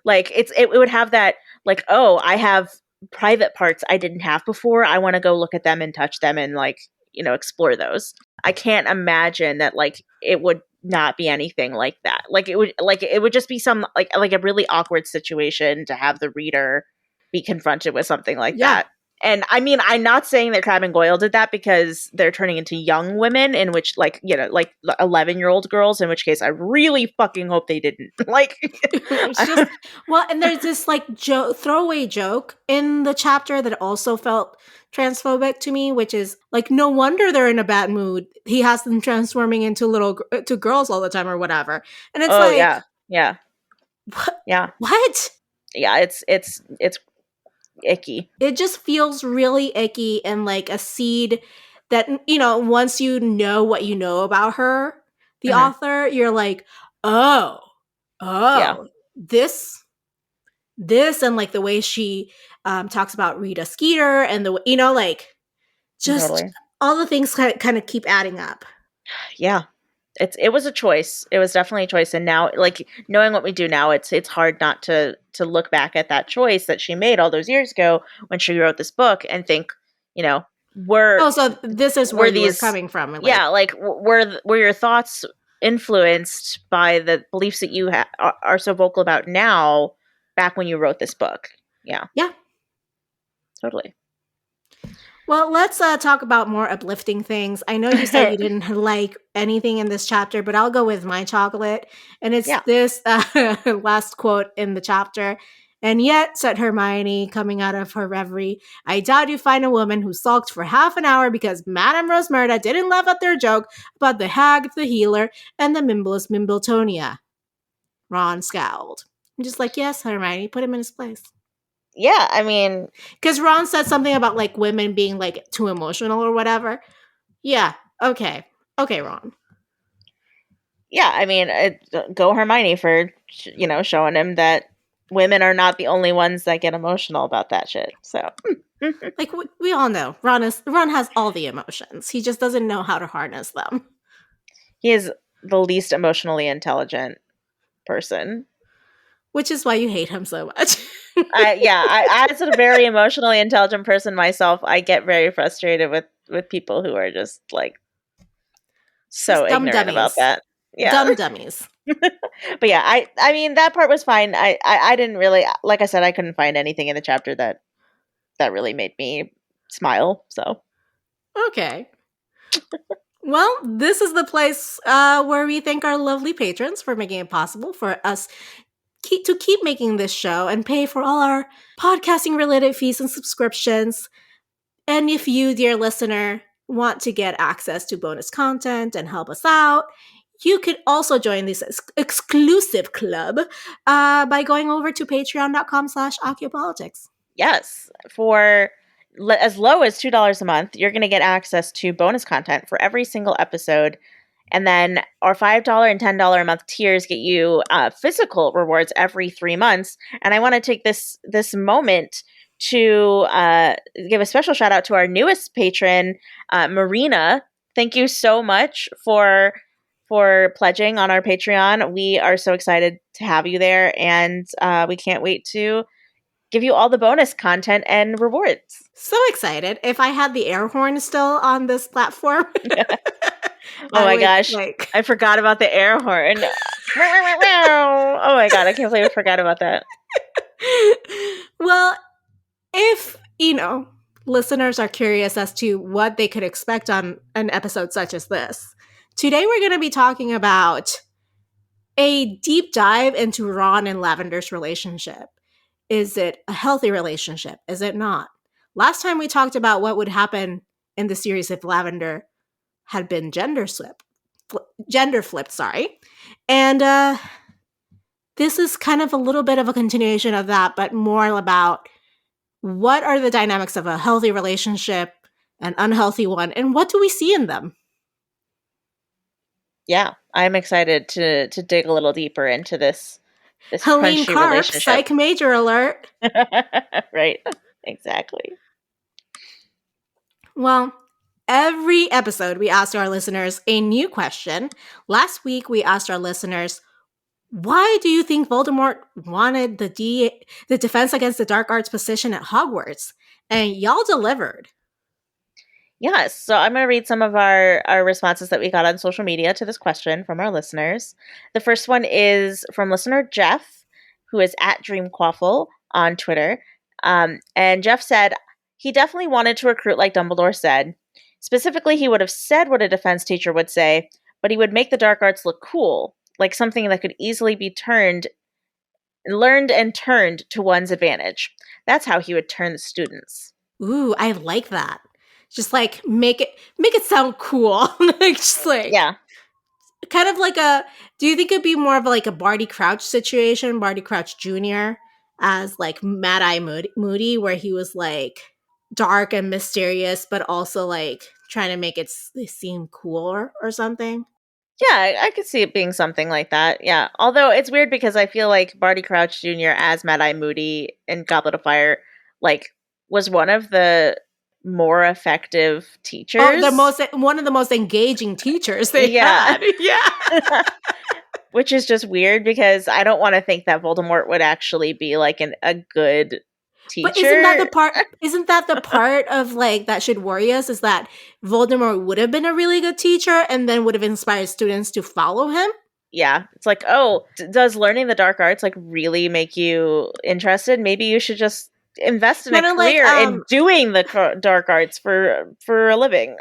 Speaker 2: like it would have that like, oh, I have private parts I didn't have before, I want to go look at them and touch them and like, explore those. I can't imagine that like it would not be anything like that. Like it would just be some like a really awkward situation to have the reader be confronted with something like that. And I mean, I'm not saying that Crabbe and Goyle did that because they're turning into young women, in which like 11-year-old girls, in which case I really fucking hope they didn't. Like
Speaker 1: it's just, and there's this like throwaway joke in the chapter that also felt transphobic to me, which is like, no wonder they're in a bad mood. He has them transforming into to girls all the time or whatever. And it's
Speaker 2: yeah.
Speaker 1: What?
Speaker 2: Yeah, it's icky.
Speaker 1: It just feels really icky, and like a seed that, once you know what you know about her, the author, you're like, oh, this, and like the way she talks about Rita Skeeter, and the, like just totally. All the things kind of keep adding up.
Speaker 2: Yeah. It was a choice. It was definitely a choice. And now, like, knowing what we do now, it's hard not to look back at that choice that she made all those years ago when she wrote this book and think, so
Speaker 1: this is where you were coming from.
Speaker 2: Like, yeah, like were your thoughts influenced by the beliefs that you are so vocal about now, back when you wrote this book? Yeah.
Speaker 1: Yeah.
Speaker 2: Totally.
Speaker 1: Well, let's talk about more uplifting things. I know you said you didn't like anything in this chapter, but I'll go with my chocolate. And it's this last quote in the chapter. And yet, said Hermione, coming out of her reverie, I doubt you find a woman who sulked for half an hour because Madame Rosmerta didn't laugh at their joke about the hag, the healer, and the Mimbless Mimbletonia. Ron scowled. I'm just like, yes, Hermione, put him in his place.
Speaker 2: Yeah, I mean,
Speaker 1: because Ron said something about like women being like too emotional or whatever. Yeah, okay, Ron.
Speaker 2: Yeah, I mean, go Hermione for showing him that women are not the only ones that get emotional about that shit. So,
Speaker 1: like we all know, Ron has all the emotions. He just doesn't know how to harness them.
Speaker 2: He is the least emotionally intelligent person.
Speaker 1: Which is why you hate him so much.
Speaker 2: I as a very emotionally intelligent person myself, I get very frustrated with people who are just like so just ignorant dummies. About that. Yeah.
Speaker 1: Dumb dummies.
Speaker 2: But yeah, I mean that part was fine. I didn't really, like I said, I couldn't find anything in the chapter that really made me smile. So
Speaker 1: okay. Well, this is the place where we thank our lovely patrons for making it possible for us keep making this show and pay for all our podcasting related fees and subscriptions. And if you, dear listener, want to get access to bonus content and help us out, you could also join this exclusive club by going over to patreon.com/occupolitics.
Speaker 2: Yes. For as low as $2 a month, you're going to get access to bonus content for every single episode. And then our $5 and $10 a month tiers get you physical rewards every 3 months. And I want to take this moment to give a special shout out to our newest patron, Marina. Thank you so much for pledging on our Patreon. We are so excited to have you there, and we can't wait to give you all the bonus content and rewards.
Speaker 1: So excited. If I had the air horn still on this platform.
Speaker 2: Oh my gosh. I forgot about the air horn. Oh my god, I can't believe I forgot about that.
Speaker 1: Well, if, listeners are curious as to what they could expect on an episode such as this, today we're going to be talking about a deep dive into Ron and Lavender's relationship. Is it a healthy relationship? Is it not? Last time we talked about what would happen in the series if Lavender had been gender flipped, And this is kind of a little bit of a continuation of that, but more about what are the dynamics of a healthy relationship, an unhealthy one, and what do we see in them?
Speaker 2: Yeah, I'm excited to dig a little deeper into this
Speaker 1: Helene
Speaker 2: crunchy
Speaker 1: Karp,
Speaker 2: relationship.
Speaker 1: psych major alert.
Speaker 2: Right, exactly.
Speaker 1: Well, every episode we asked our listeners a new question. Last week we asked our listeners, why do you think Voldemort wanted the Defense Against the Dark Arts position at Hogwarts? And y'all delivered.
Speaker 2: Yes, so I'm going to read some of our responses that we got on social media to this question from our listeners. The first one is from listener Jeff, who is at DreamQuaffle on Twitter. And Jeff said, he definitely wanted to recruit like Dumbledore said. Specifically, he would have said what a defense teacher would say, but he would make the dark arts look cool, like something that could easily be learned and turned to one's advantage. That's how he would turn the students.
Speaker 1: Ooh, I like that. Just like make it sound cool.
Speaker 2: Yeah.
Speaker 1: Kind of like do you think it'd be more of like a Barty Crouch situation, Barty Crouch Jr. as like Mad-Eye Moody, where he was like dark and mysterious, but also like trying to make it seem cooler or something?
Speaker 2: Yeah, I could see it being something like that. Yeah. Although it's weird because I feel like Barty Crouch Jr. as Mad-Eye Moody in Goblet of Fire, like, was one of the more effective teachers.
Speaker 1: Oh, one of the most engaging teachers they had. Yeah.
Speaker 2: Which is just weird because I don't want to think that Voldemort would actually be like a good teacher.
Speaker 1: But isn't that the part of like that should worry us, is that Voldemort would have been a really good teacher and then would have inspired students to follow him?
Speaker 2: Yeah. It's like, oh, does learning the dark arts like really make you interested? Maybe you should just invest in a career in doing the dark arts for a living.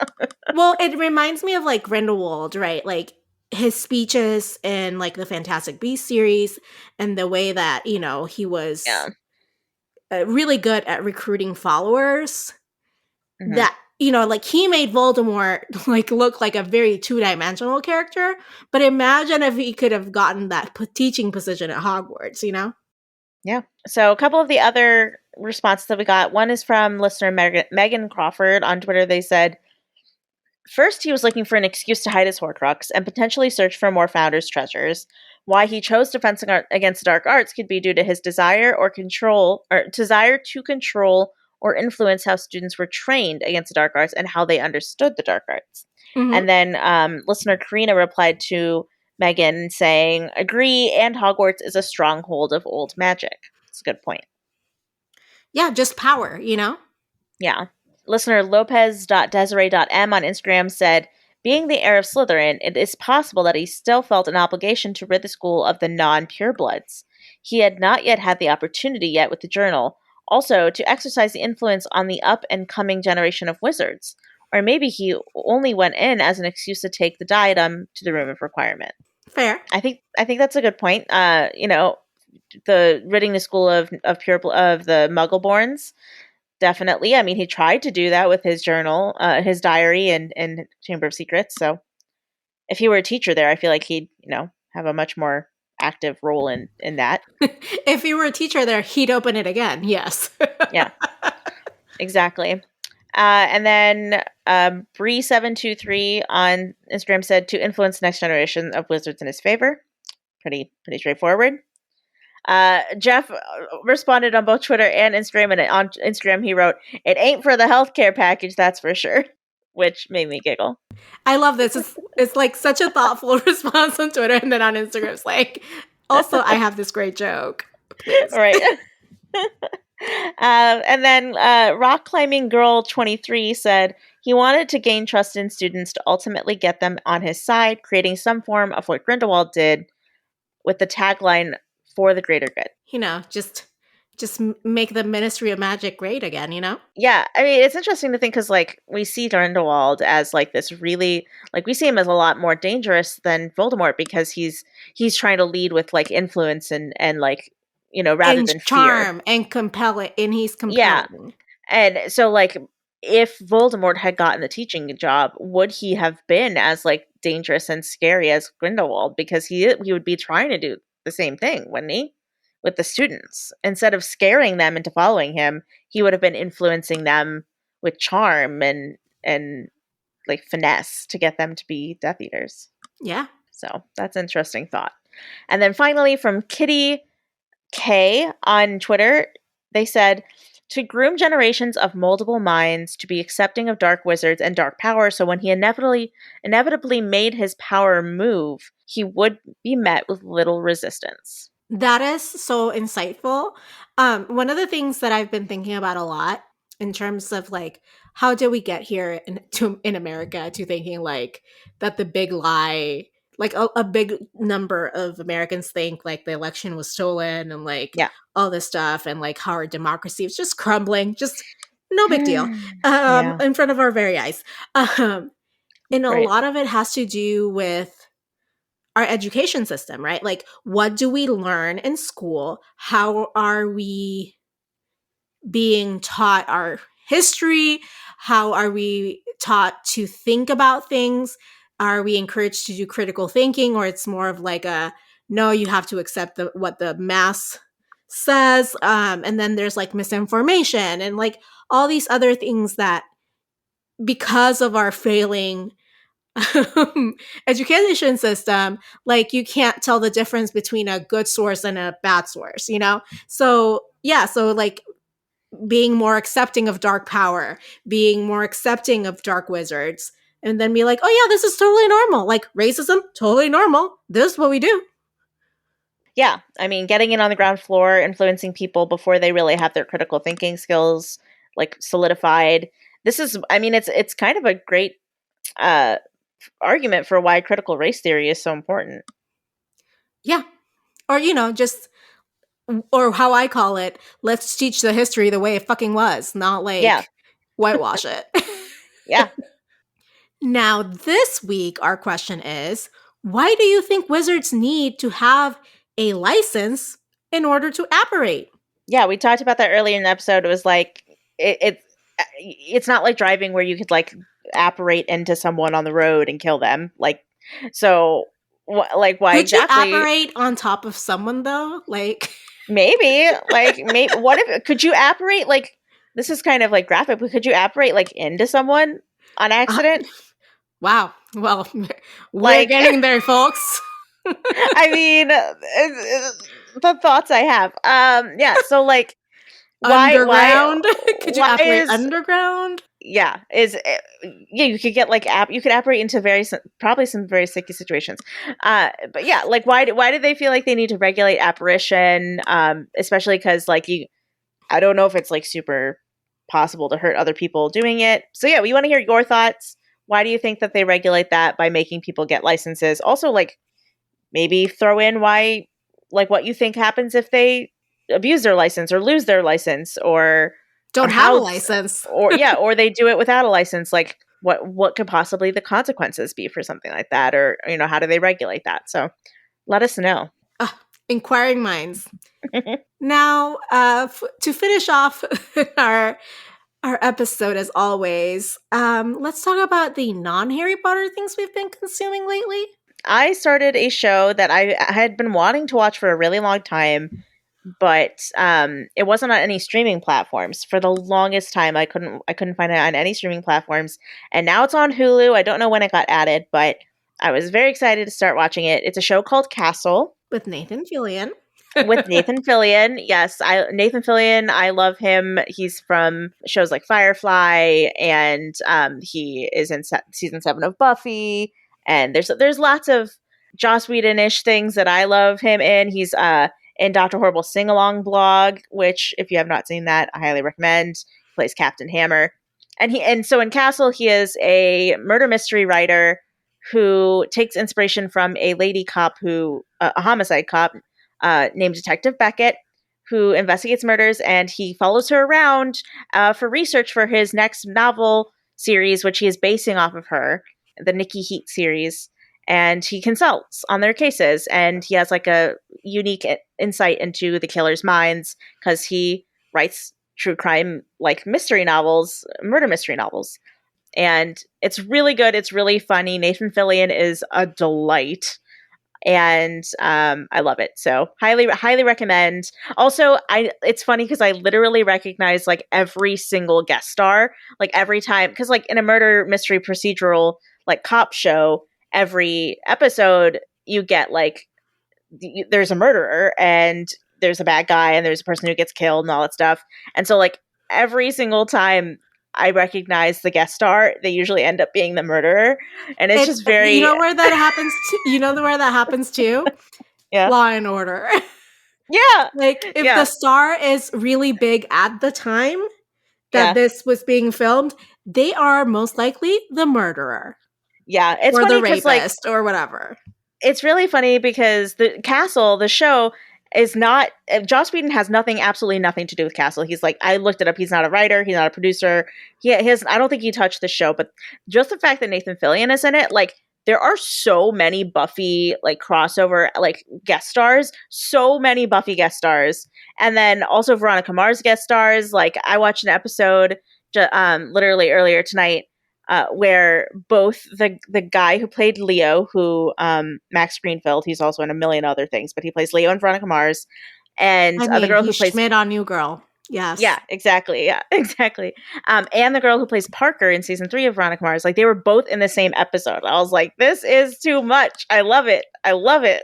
Speaker 1: Well, it reminds me of like Grindelwald, right? Like his speeches in like the Fantastic Beasts series and the way that, he was really good at recruiting followers. Mm-hmm. That, like he made Voldemort like look like a very two-dimensional character. But imagine if he could have gotten that teaching position at Hogwarts,
Speaker 2: Yeah. So a couple of the other responses that we got, one is from listener Megan Crawford on Twitter. They said, first, he was looking for an excuse to hide his Horcrux and potentially search for more Founders' treasures. Why he chose Defense Against the Dark Arts could be due to his desire to control or influence how students were trained against the dark arts and how they understood the dark arts. Mm-hmm. And then listener Karina replied to Megan saying, agree, and Hogwarts is a stronghold of old magic. It's a good point.
Speaker 1: Yeah, just power,
Speaker 2: Yeah. Listener Lopez.Desiree.m on Instagram said, being the heir of Slytherin, it is possible that he still felt an obligation to rid the school of the non-purebloods. He had not yet had the opportunity yet with the journal, also to exercise the influence on the up-and-coming generation of wizards. Or maybe he only went in as an excuse to take the diadem to the room of requirement.
Speaker 1: Fair.
Speaker 2: I think that's a good point. the ridding the school of the Muggleborns. Definitely. I mean, he tried to do that with his journal, his diary, and Chamber of Secrets. So if he were a teacher there, I feel like he'd, have a much more active role in that.
Speaker 1: If he were a teacher there, he'd open it again. Yes.
Speaker 2: Yeah, exactly. And then Bree723 on Instagram said to influence the next generation of wizards in his favor. Pretty straightforward. Jeff responded on both Twitter and Instagram, and on Instagram he wrote, "It ain't for the healthcare package, that's for sure," which made me giggle.
Speaker 1: I love this. It's like such a thoughtful response on Twitter, and then on Instagram it's like, also, I have this great joke. Please.
Speaker 2: Right. And then Rock Climbing Girl 23 said he wanted to gain trust in students to ultimately get them on his side, creating some form of what Grindelwald did with the tagline "for the greater good."
Speaker 1: Just make the Ministry of Magic great again,
Speaker 2: Yeah, I mean, it's interesting to think because, like, we see Grindelwald as, like, this really, like, we see him as a lot more dangerous than Voldemort because he's trying to lead with, like, influence and like, rather
Speaker 1: and
Speaker 2: than
Speaker 1: charm
Speaker 2: fear.
Speaker 1: and compelling, and he's compelling.
Speaker 2: Yeah. And so, like, if Voldemort had gotten the teaching job, would he have been as, like, dangerous and scary as Grindelwald? Because he would be trying to do the same thing, wouldn't he? With the students. Instead of scaring them into following him, he would have been influencing them with charm and like finesse to get them to be Death Eaters.
Speaker 1: Yeah.
Speaker 2: So that's an interesting thought. And then finally from Kitty K on Twitter, they said, to groom generations of moldable minds to be accepting of dark wizards and dark power, so when he inevitably made his power move, he would be met with little resistance.
Speaker 1: That is so insightful. One of the things that I've been thinking about a lot in terms of like, how did we get here in America to thinking like that the big lie, like a big number of Americans think like the election was stolen and like all this stuff, and like how our democracy is just crumbling, just no big deal in front of our very eyes. And a lot of it has to do with our education system, right? Like, what do we learn in school? How are we being taught our history? How are we taught to think about things? Are we encouraged to do critical thinking, or it's more of like a no, you have to accept what the mass says? And then there's like misinformation and like all these other things that, because of our failing education system, like you can't tell the difference between a good source and a bad source, so like being more accepting of dark power, being more accepting of dark wizards, and then be like, oh yeah, this is totally normal, like racism, totally normal, this is what we do.
Speaker 2: Yeah, I mean, getting in on the ground floor, influencing people before they really have their critical thinking skills like solidified. This is, I mean, it's kind of a great argument for why critical race theory is so important.
Speaker 1: Yeah. Or, just, or how I call it, let's teach the history the way it fucking was, not like whitewash it.
Speaker 2: Yeah.
Speaker 1: Now, this week, our question is, why do you think wizards need to have a license in order to apparate?
Speaker 2: Yeah, we talked about that earlier in the episode. It was like, it's not like driving where you could like apparate into someone on the road and kill them. Like, so like why
Speaker 1: could
Speaker 2: exactly?
Speaker 1: You apparate on top of someone though? Like
Speaker 2: maybe what if, could you apparate, like, this is kind of like graphic, but could you apparate like into someone on accident?
Speaker 1: Wow. Well, we're getting there, folks.
Speaker 2: I mean, the thoughts I have. Yeah, so like
Speaker 1: underground? Could you apparate underground?
Speaker 2: Yeah, you could get like you could apparate into probably some very sticky situations. But yeah, like why do they feel like they need to regulate apparition? Especially because like I don't know if it's like super possible to hurt other people doing it. So yeah, we want to hear your thoughts. Why do you think that they regulate that by making people get licenses? Also, like maybe throw in why, like what you think happens if they abuse their license or lose their license or
Speaker 1: don't have a license,
Speaker 2: or they do it without a license. Like what could possibly the consequences be for something like that, or how do they regulate that? So let us know.
Speaker 1: Inquiring minds. Now, to finish off our episode, as always, let's talk about the non-Harry Potter things we've been consuming lately.
Speaker 2: I started a show that I had been wanting to watch for a really long time, but it wasn't on any streaming platforms. For the longest time, I couldn't find it on any streaming platforms, and now it's on Hulu. I don't know when it got added, but I was very excited to start watching it. It's a show called Castle
Speaker 1: with Nathan Fillion.
Speaker 2: With Nathan Fillion, yes, Nathan Fillion. I love him. He's from shows like Firefly, and he is in season 7 of Buffy. And there's lots of Joss Whedon-ish things that I love him in. He's in Dr. Horrible's sing-along blog, which if you have not seen that, I highly recommend. He plays Captain Hammer, and so in Castle, he is a murder mystery writer who takes inspiration from a lady cop a homicide cop. Named Detective Beckett, who investigates murders, and he follows her around for research for his next novel series, which he is basing off of her, the Nikki Heat series. And he consults on their cases, and he has like a unique insight into the killer's minds because he writes true crime, like mystery novels, murder mystery novels. And it's really good. It's really funny. Nathan Fillion is a delight. And I love it. So highly recommend. Also, it's funny because I literally recognize like every single guest star, like every time, because like in a murder mystery procedural like cop show, every episode you get like there's a murderer and there's a bad guy and there's a person who gets killed and all that stuff. And so like every single time I recognize the guest star, they usually end up being the murderer, and it's just very.
Speaker 1: You know where that happens? Where that happens too?
Speaker 2: Yeah.
Speaker 1: Law and Order.
Speaker 2: Yeah.
Speaker 1: Like if the star is really big at the time that this was being filmed, they are most likely the murderer.
Speaker 2: Yeah, it's
Speaker 1: or
Speaker 2: funny
Speaker 1: the rapist
Speaker 2: like,
Speaker 1: or whatever.
Speaker 2: It's really funny because the Castle, the show, is not. Joss Whedon has absolutely nothing to do with Castle. He's like, I looked it up. He's not a writer. He's not a producer. He has. I don't think he touched the show, but just the fact that Nathan Fillion is in it, like, there are so many Buffy like crossover like guest stars. So many Buffy guest stars, and then also Veronica Mars guest stars. Like, I watched an episode, literally earlier tonight. Where both the guy who played Leo, who Max Greenfield, he's also in a million other things, but he plays Leo in Veronica Mars, and the girl who plays
Speaker 1: Schmidt on New Girl. Yes.
Speaker 2: Yeah, exactly. Yeah, exactly. And the girl who plays Parker in season 3 of Veronica Mars, like they were both in the same episode. I was like, this is too much. I love it. I love it.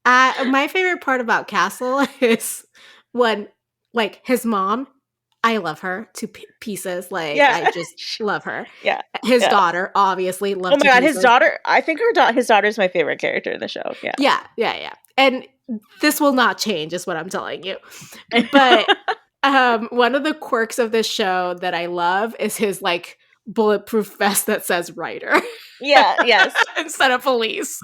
Speaker 1: My favorite part about Castle is when, like, his mom. I love her to pieces. Like, I just love her.
Speaker 2: Yeah.
Speaker 1: His daughter, obviously, love.
Speaker 2: Oh my god, his daughter! I think his daughter is my favorite character in the show. Yeah.
Speaker 1: Yeah. And this will not change, is what I'm telling you. But one of the quirks of this show that I love is his like bulletproof vest that says writer.
Speaker 2: Yeah. Yes.
Speaker 1: Instead of police.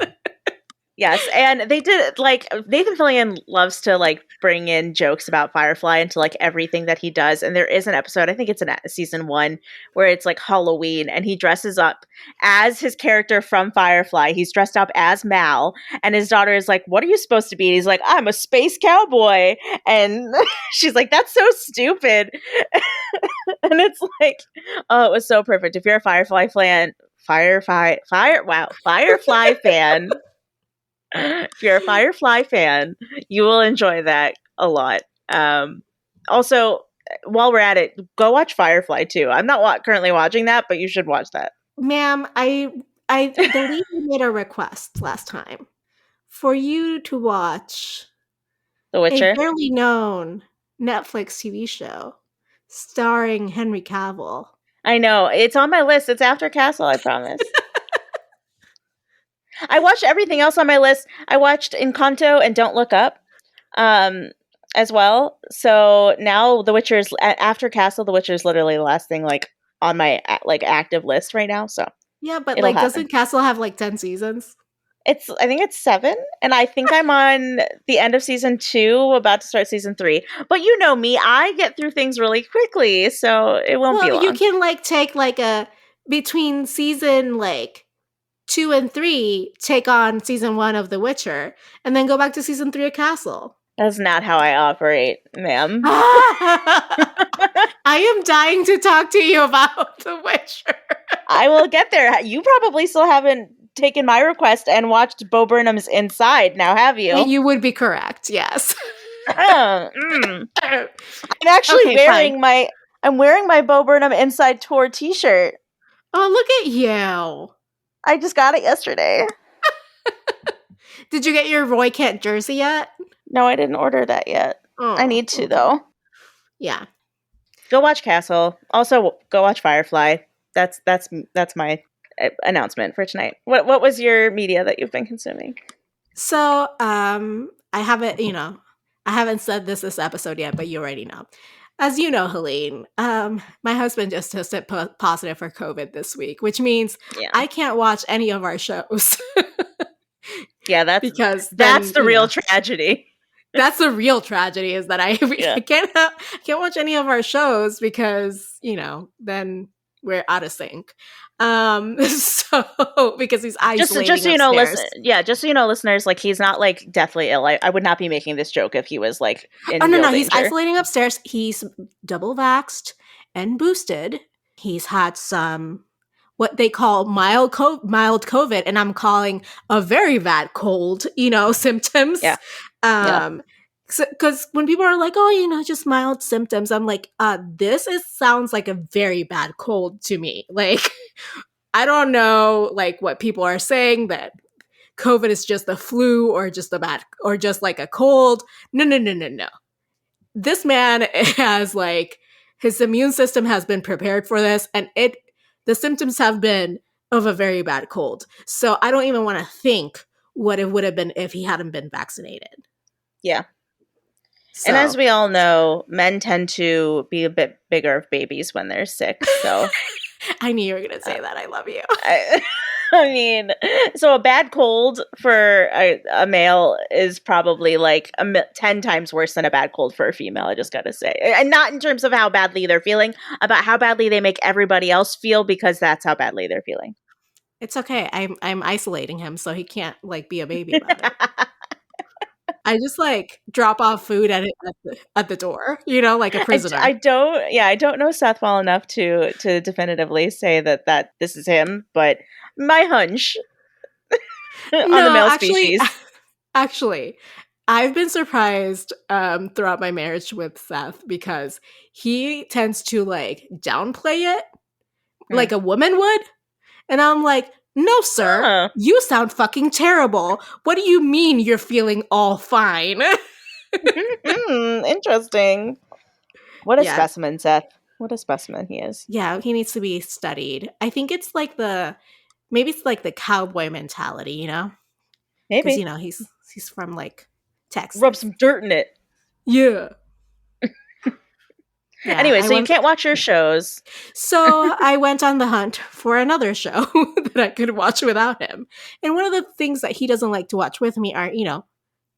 Speaker 2: Yes, and they did, like, Nathan Fillion loves to, like, bring in jokes about Firefly into, like, everything that he does, and there is an episode, I think it's in season 1, where it's, like, Halloween, and he dresses up as his character from Firefly. He's dressed up as Mal, and his daughter is like, what are you supposed to be? And he's like, I'm a space cowboy, and she's like, that's so stupid. And it's like, oh, it was so perfect. If you're a Firefly fan, Firefly fan... If you're a Firefly fan, you will enjoy that a lot. Also, while we're at it, go watch Firefly too. I'm not currently watching that, but you should watch that.
Speaker 1: Ma'am, I believe you made a request last time for you to watch
Speaker 2: The Witcher,
Speaker 1: a barely known Netflix TV show starring Henry Cavill.
Speaker 2: I know. It's on my list. It's after Castle, I promise. I watched everything else on my list. I watched Encanto and Don't Look Up as well. So now The Witcher is, after Castle, The Witcher is literally the last thing like on my like active list right now. So
Speaker 1: yeah, but like doesn't Castle have like 10 seasons?
Speaker 2: I think it's 7, and I think I'm on the end of season 2, about to start season 3. But you know me, I get through things really quickly, so it won't be long.
Speaker 1: You can like take like a between season like 2 and 3 take on season 1 of The Witcher and then go back to season 3 of Castle.
Speaker 2: That's not how I operate, ma'am.
Speaker 1: I am dying to talk to you about The Witcher.
Speaker 2: I will get there. You probably still haven't taken my request and watched Bo Burnham's Inside, now have you?
Speaker 1: You would be correct, yes.
Speaker 2: I'm actually wearing my Bo Burnham Inside Tour t-shirt.
Speaker 1: Oh, look at you.
Speaker 2: I just got it yesterday.
Speaker 1: Did you get your Roy Kent jersey yet?
Speaker 2: No, I didn't order that yet.
Speaker 1: Oh,
Speaker 2: I need to, though.
Speaker 1: Yeah.
Speaker 2: Go watch Castle. Also, go watch Firefly. That's my announcement for tonight. What was your media that you've been consuming?
Speaker 1: So, I haven't said this episode yet, but you already know. As you know, Helene, my husband just tested positive for COVID this week, which means I can't watch any of our shows.
Speaker 2: Yeah, that's the real tragedy.
Speaker 1: That's the real tragedy, is that I can't watch any of our shows because, then we're out of sync. So because he's isolating
Speaker 2: just so you know,
Speaker 1: upstairs.
Speaker 2: listeners, like, he's not like deathly ill. I would not be making this joke if he was like in
Speaker 1: no,
Speaker 2: danger.
Speaker 1: He's isolating upstairs. He's double vaxxed and boosted. He's had some what they call mild COVID, and I'm calling a very bad cold, symptoms.
Speaker 2: Yeah.
Speaker 1: Because when people are like, oh, just mild symptoms, I'm like, sounds like a very bad cold to me. Like, I don't know, like, what people are saying, that COVID is just the flu or just like a cold. No. This man has, like, his immune system has been prepared for this, and the symptoms have been of a very bad cold. So I don't even want to think what it would have been if he hadn't been vaccinated.
Speaker 2: Yeah. So. And as we all know, men tend to be a bit bigger of babies when they're sick. So
Speaker 1: I knew you were going to say that. I love you.
Speaker 2: I mean, so a bad cold for a male is probably like 10 times worse than a bad cold for a female, I just got to say. And not in terms of how badly they're feeling, about how badly they make everybody else feel, because that's how badly they're feeling.
Speaker 1: It's okay. I'm isolating him so he can't, like, be a baby about it. I just, like, drop off food at the door, like a prisoner.
Speaker 2: I don't know Seth well enough to definitively say that this is him, but my hunch on the male species.
Speaker 1: Actually, I've been surprised throughout my marriage with Seth, because he tends to, like, downplay it like a woman would. And I'm like, no, sir, you sound fucking terrible. What do you mean you're feeling all fine?
Speaker 2: Interesting. What a specimen, Seth. What a specimen he is.
Speaker 1: Yeah, he needs to be studied. I think it's like maybe it's like the cowboy mentality,
Speaker 2: Maybe.
Speaker 1: Because, he's from, like, Texas.
Speaker 2: Rub some dirt in it.
Speaker 1: Yeah.
Speaker 2: Yeah, anyway, so you can't watch your shows.
Speaker 1: So I went on the hunt for another show that I could watch without him. And one of the things that he doesn't like to watch with me are,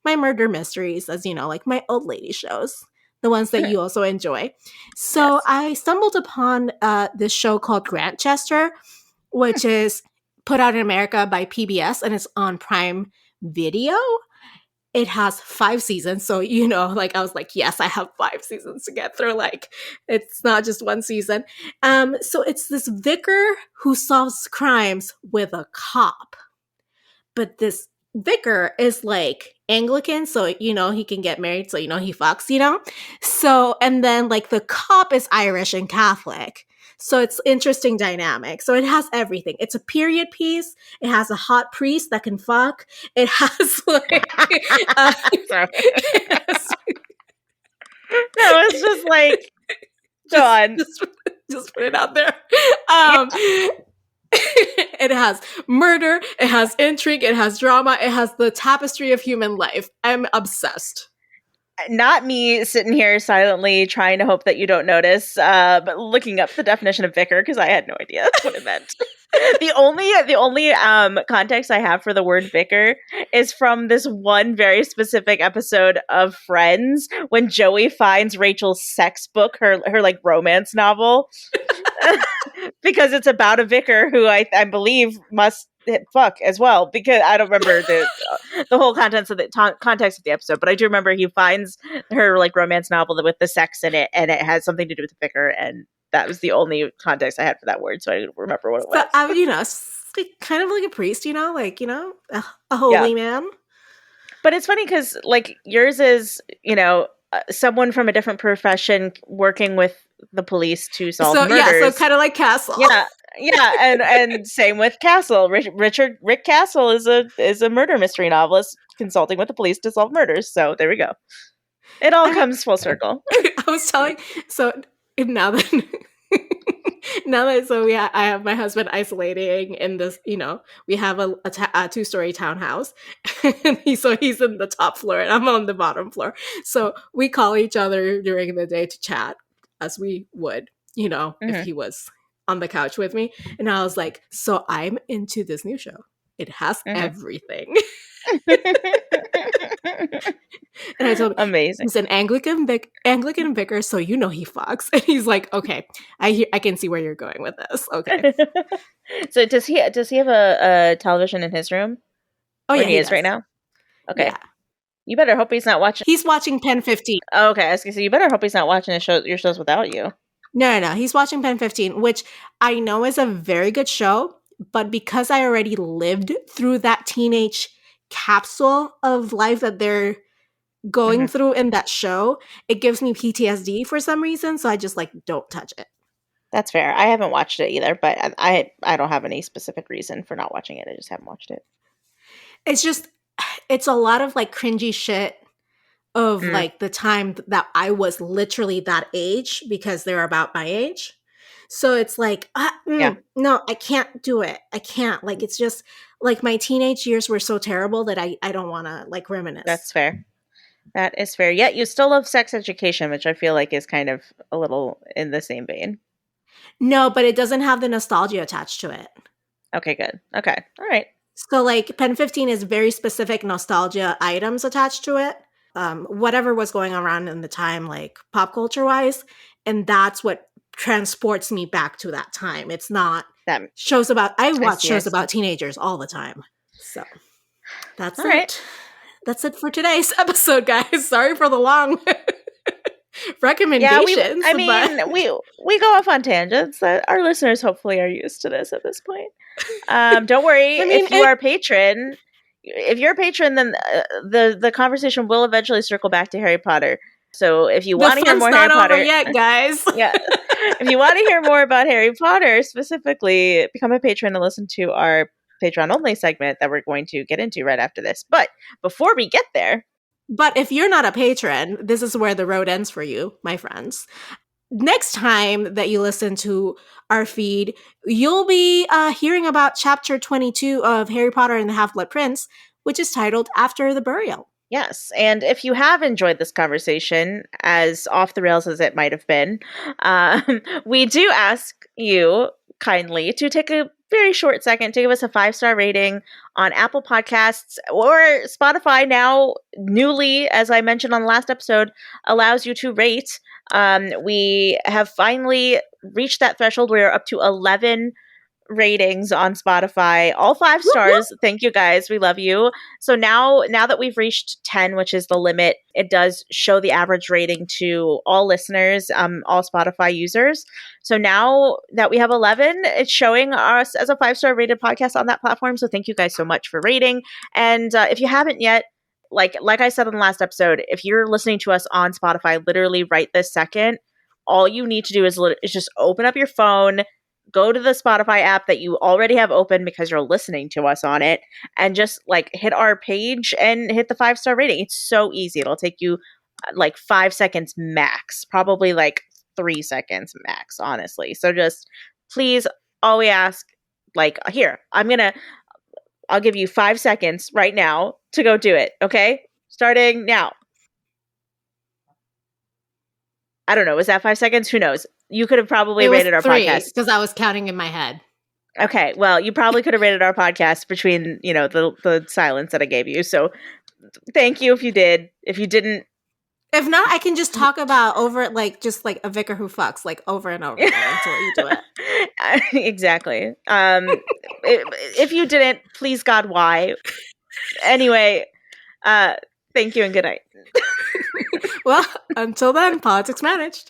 Speaker 1: my murder mysteries, as like my old lady shows, the ones that you also enjoy. So yes. I stumbled upon this show called Grantchester, which is put out in America by PBS, and it's on Prime Video. It has 5 seasons. So, like, I was like, yes, I have 5 seasons to get through. Like, it's not just one season. So it's this vicar who solves crimes with a cop. But this vicar is, like, Anglican. So, he can get married. So, he fucks, So, and then, like, the cop is Irish and Catholic. So it's interesting dynamic. So it has everything. It's a period piece. It has a hot priest that can fuck. It has, like...
Speaker 2: No, it's just like... Go on.
Speaker 1: Just put it out there. It has murder. It has intrigue. It has drama. It has the tapestry of human life. I'm obsessed.
Speaker 2: Not me sitting here silently trying to hope that you don't notice, but looking up the definition of vicar, because I had no idea what it meant. The only context I have for the word vicar is from this one very specific episode of Friends when Joey finds Rachel's sex book, her like romance novel, because it's about a vicar who I believe fuck as well, because I don't remember the whole contents of the context of the episode, but I do remember he finds her like romance novel with the sex in it, and it has something to do with the vicar, and that was the only context I had for that word, so I didn't remember what it was.
Speaker 1: So, kind of like a priest, a holy man.
Speaker 2: But it's funny because like yours is, someone from a different profession working with the police to solve murders.
Speaker 1: Yeah, so kind of like Castle.
Speaker 2: Yeah, and same with Castle. Rick Castle is a murder mystery novelist consulting with the police to solve murders. So there we go. It all comes full circle.
Speaker 1: I was telling now that I have my husband isolating in this. We have a 2-story townhouse, and he's in the top floor, and I'm on the bottom floor. So we call each other during the day to chat, as we would, if he was on the couch with me. And I was like, so I'm into this new show. It has everything. And I told him,
Speaker 2: amazing.
Speaker 1: He's an Anglican vicar, so he fucks. And he's like, okay, I can see where you're going with this. Okay.
Speaker 2: So does he have a television in his room?
Speaker 1: Oh yeah,
Speaker 2: he is right now. Okay. Yeah. You better hope he's not watching.
Speaker 1: He's watching Pen 15.
Speaker 2: Oh, okay, I was gonna say you better hope he's not watching your shows without you.
Speaker 1: No. He's watching Pen 15, which I know is a very good show, but because I already lived through that teenage capsule of life that they're going through in that show, it gives me PTSD for some reason, so I just don't touch it.
Speaker 2: That's fair. I haven't watched it either, but I don't have any specific reason for not watching it. I just haven't watched it.
Speaker 1: It's a lot of cringy shit of the time that I was literally that age, because they're about my age. So it's no, I can't do it. I can't. It's just my teenage years were so terrible that I don't want to reminisce.
Speaker 2: That's fair. That is fair. Yet you still love Sex Education, which I feel like is kind of a little in the same vein.
Speaker 1: No, but it doesn't have the nostalgia attached to it.
Speaker 2: Okay, good. Okay. All right.
Speaker 1: So Pen 15 is very specific nostalgia items attached to it. Whatever was going around in the time, pop culture wise. And that's what transports me back to that time. It's not shows about, I watch shows about teenagers all the time. So that's all it. Right. That's it for today's episode, guys. Sorry for the long recommendations.
Speaker 2: Yeah, we go off on tangents. Our listeners hopefully are used to this at this point. Don't worry. If you're a patron, then the conversation will eventually circle back to Harry Potter. So if you want to hear more Harry Potter,
Speaker 1: over yet, guys.
Speaker 2: Yeah, if you want to hear more about Harry Potter specifically, become a patron and listen to our Patreon only segment that we're going to get into right after this. But before we get there,
Speaker 1: if you're not a patron, this is where the road ends for you, my friends. Next time that you listen to our feed, you'll be hearing about chapter 22 of Harry Potter and the Half-Blood Prince, which is titled After the Burial.
Speaker 2: Yes, and if you have enjoyed this conversation, as off the rails as it might have been, we do ask you kindly to take a very short second to give us a 5-star rating on Apple Podcasts or Spotify. Now, newly, as I mentioned on the last episode, allows you to rate. We have finally reached that threshold. We're up to 11 ratings on Spotify, all 5 stars. Woo-hoo! Thank you guys. We love you. So now that we've reached 10, which is the limit, it does show the average rating to all listeners, all Spotify users. So now that we have 11, it's showing us as a 5-star rated podcast on that platform. So thank you guys so much for rating. And if you haven't yet, like I said in the last episode, if you're listening to us on Spotify, literally right this second, all you need to do is just open up your phone, go to the Spotify app that you already have open because you're listening to us on it, and just hit our page and hit the 5-star rating. It's so easy. It'll take you 5 seconds max, probably 3 seconds max, honestly. So just please, all we ask, here, I'll give you 5 seconds right now to go do it. Okay. Starting now. I don't know. Was that 5 seconds? Who knows? You could have probably rated our podcast.
Speaker 1: Because I was counting in my head.
Speaker 2: Okay. Well, you probably could have rated our podcast between, the silence that I gave you. So thank you if you did. If you didn't,
Speaker 1: If not, I can just talk about just like a vicar who fucks, like over and over again until you do it.
Speaker 2: Exactly. If you didn't, please God, why? Anyway, thank you and good night.
Speaker 1: Well, until then, politics managed.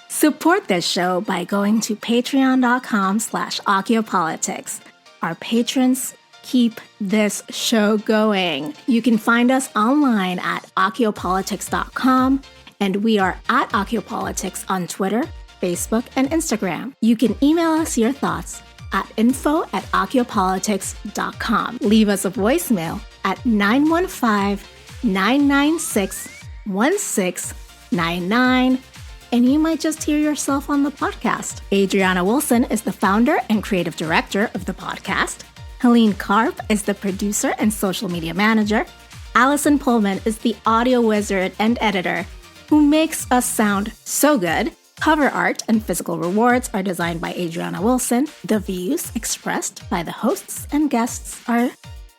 Speaker 1: Support this show by going to patreon.com/Akiopolitics. Our patrons keep this show going. You can find us online at akiopolitics.com, and we are at Akiopolitics on Twitter, Facebook, and Instagram. You can email us your thoughts at info@akiopolitics.com. Leave us a voicemail at 915-996-1699, and you might just hear yourself on the podcast. Adriana Wilson is the founder and creative director of the podcast. Helene Karp is the producer and social media manager. Allison Pullman is the audio wizard and editor who makes us sound so good. Cover art and physical rewards are designed by Adriana Wilson. The views expressed by the hosts and guests are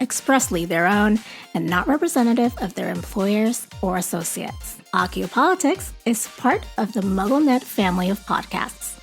Speaker 1: expressly their own and not representative of their employers or associates. Akiopolitics is part of the MuggleNet family of podcasts.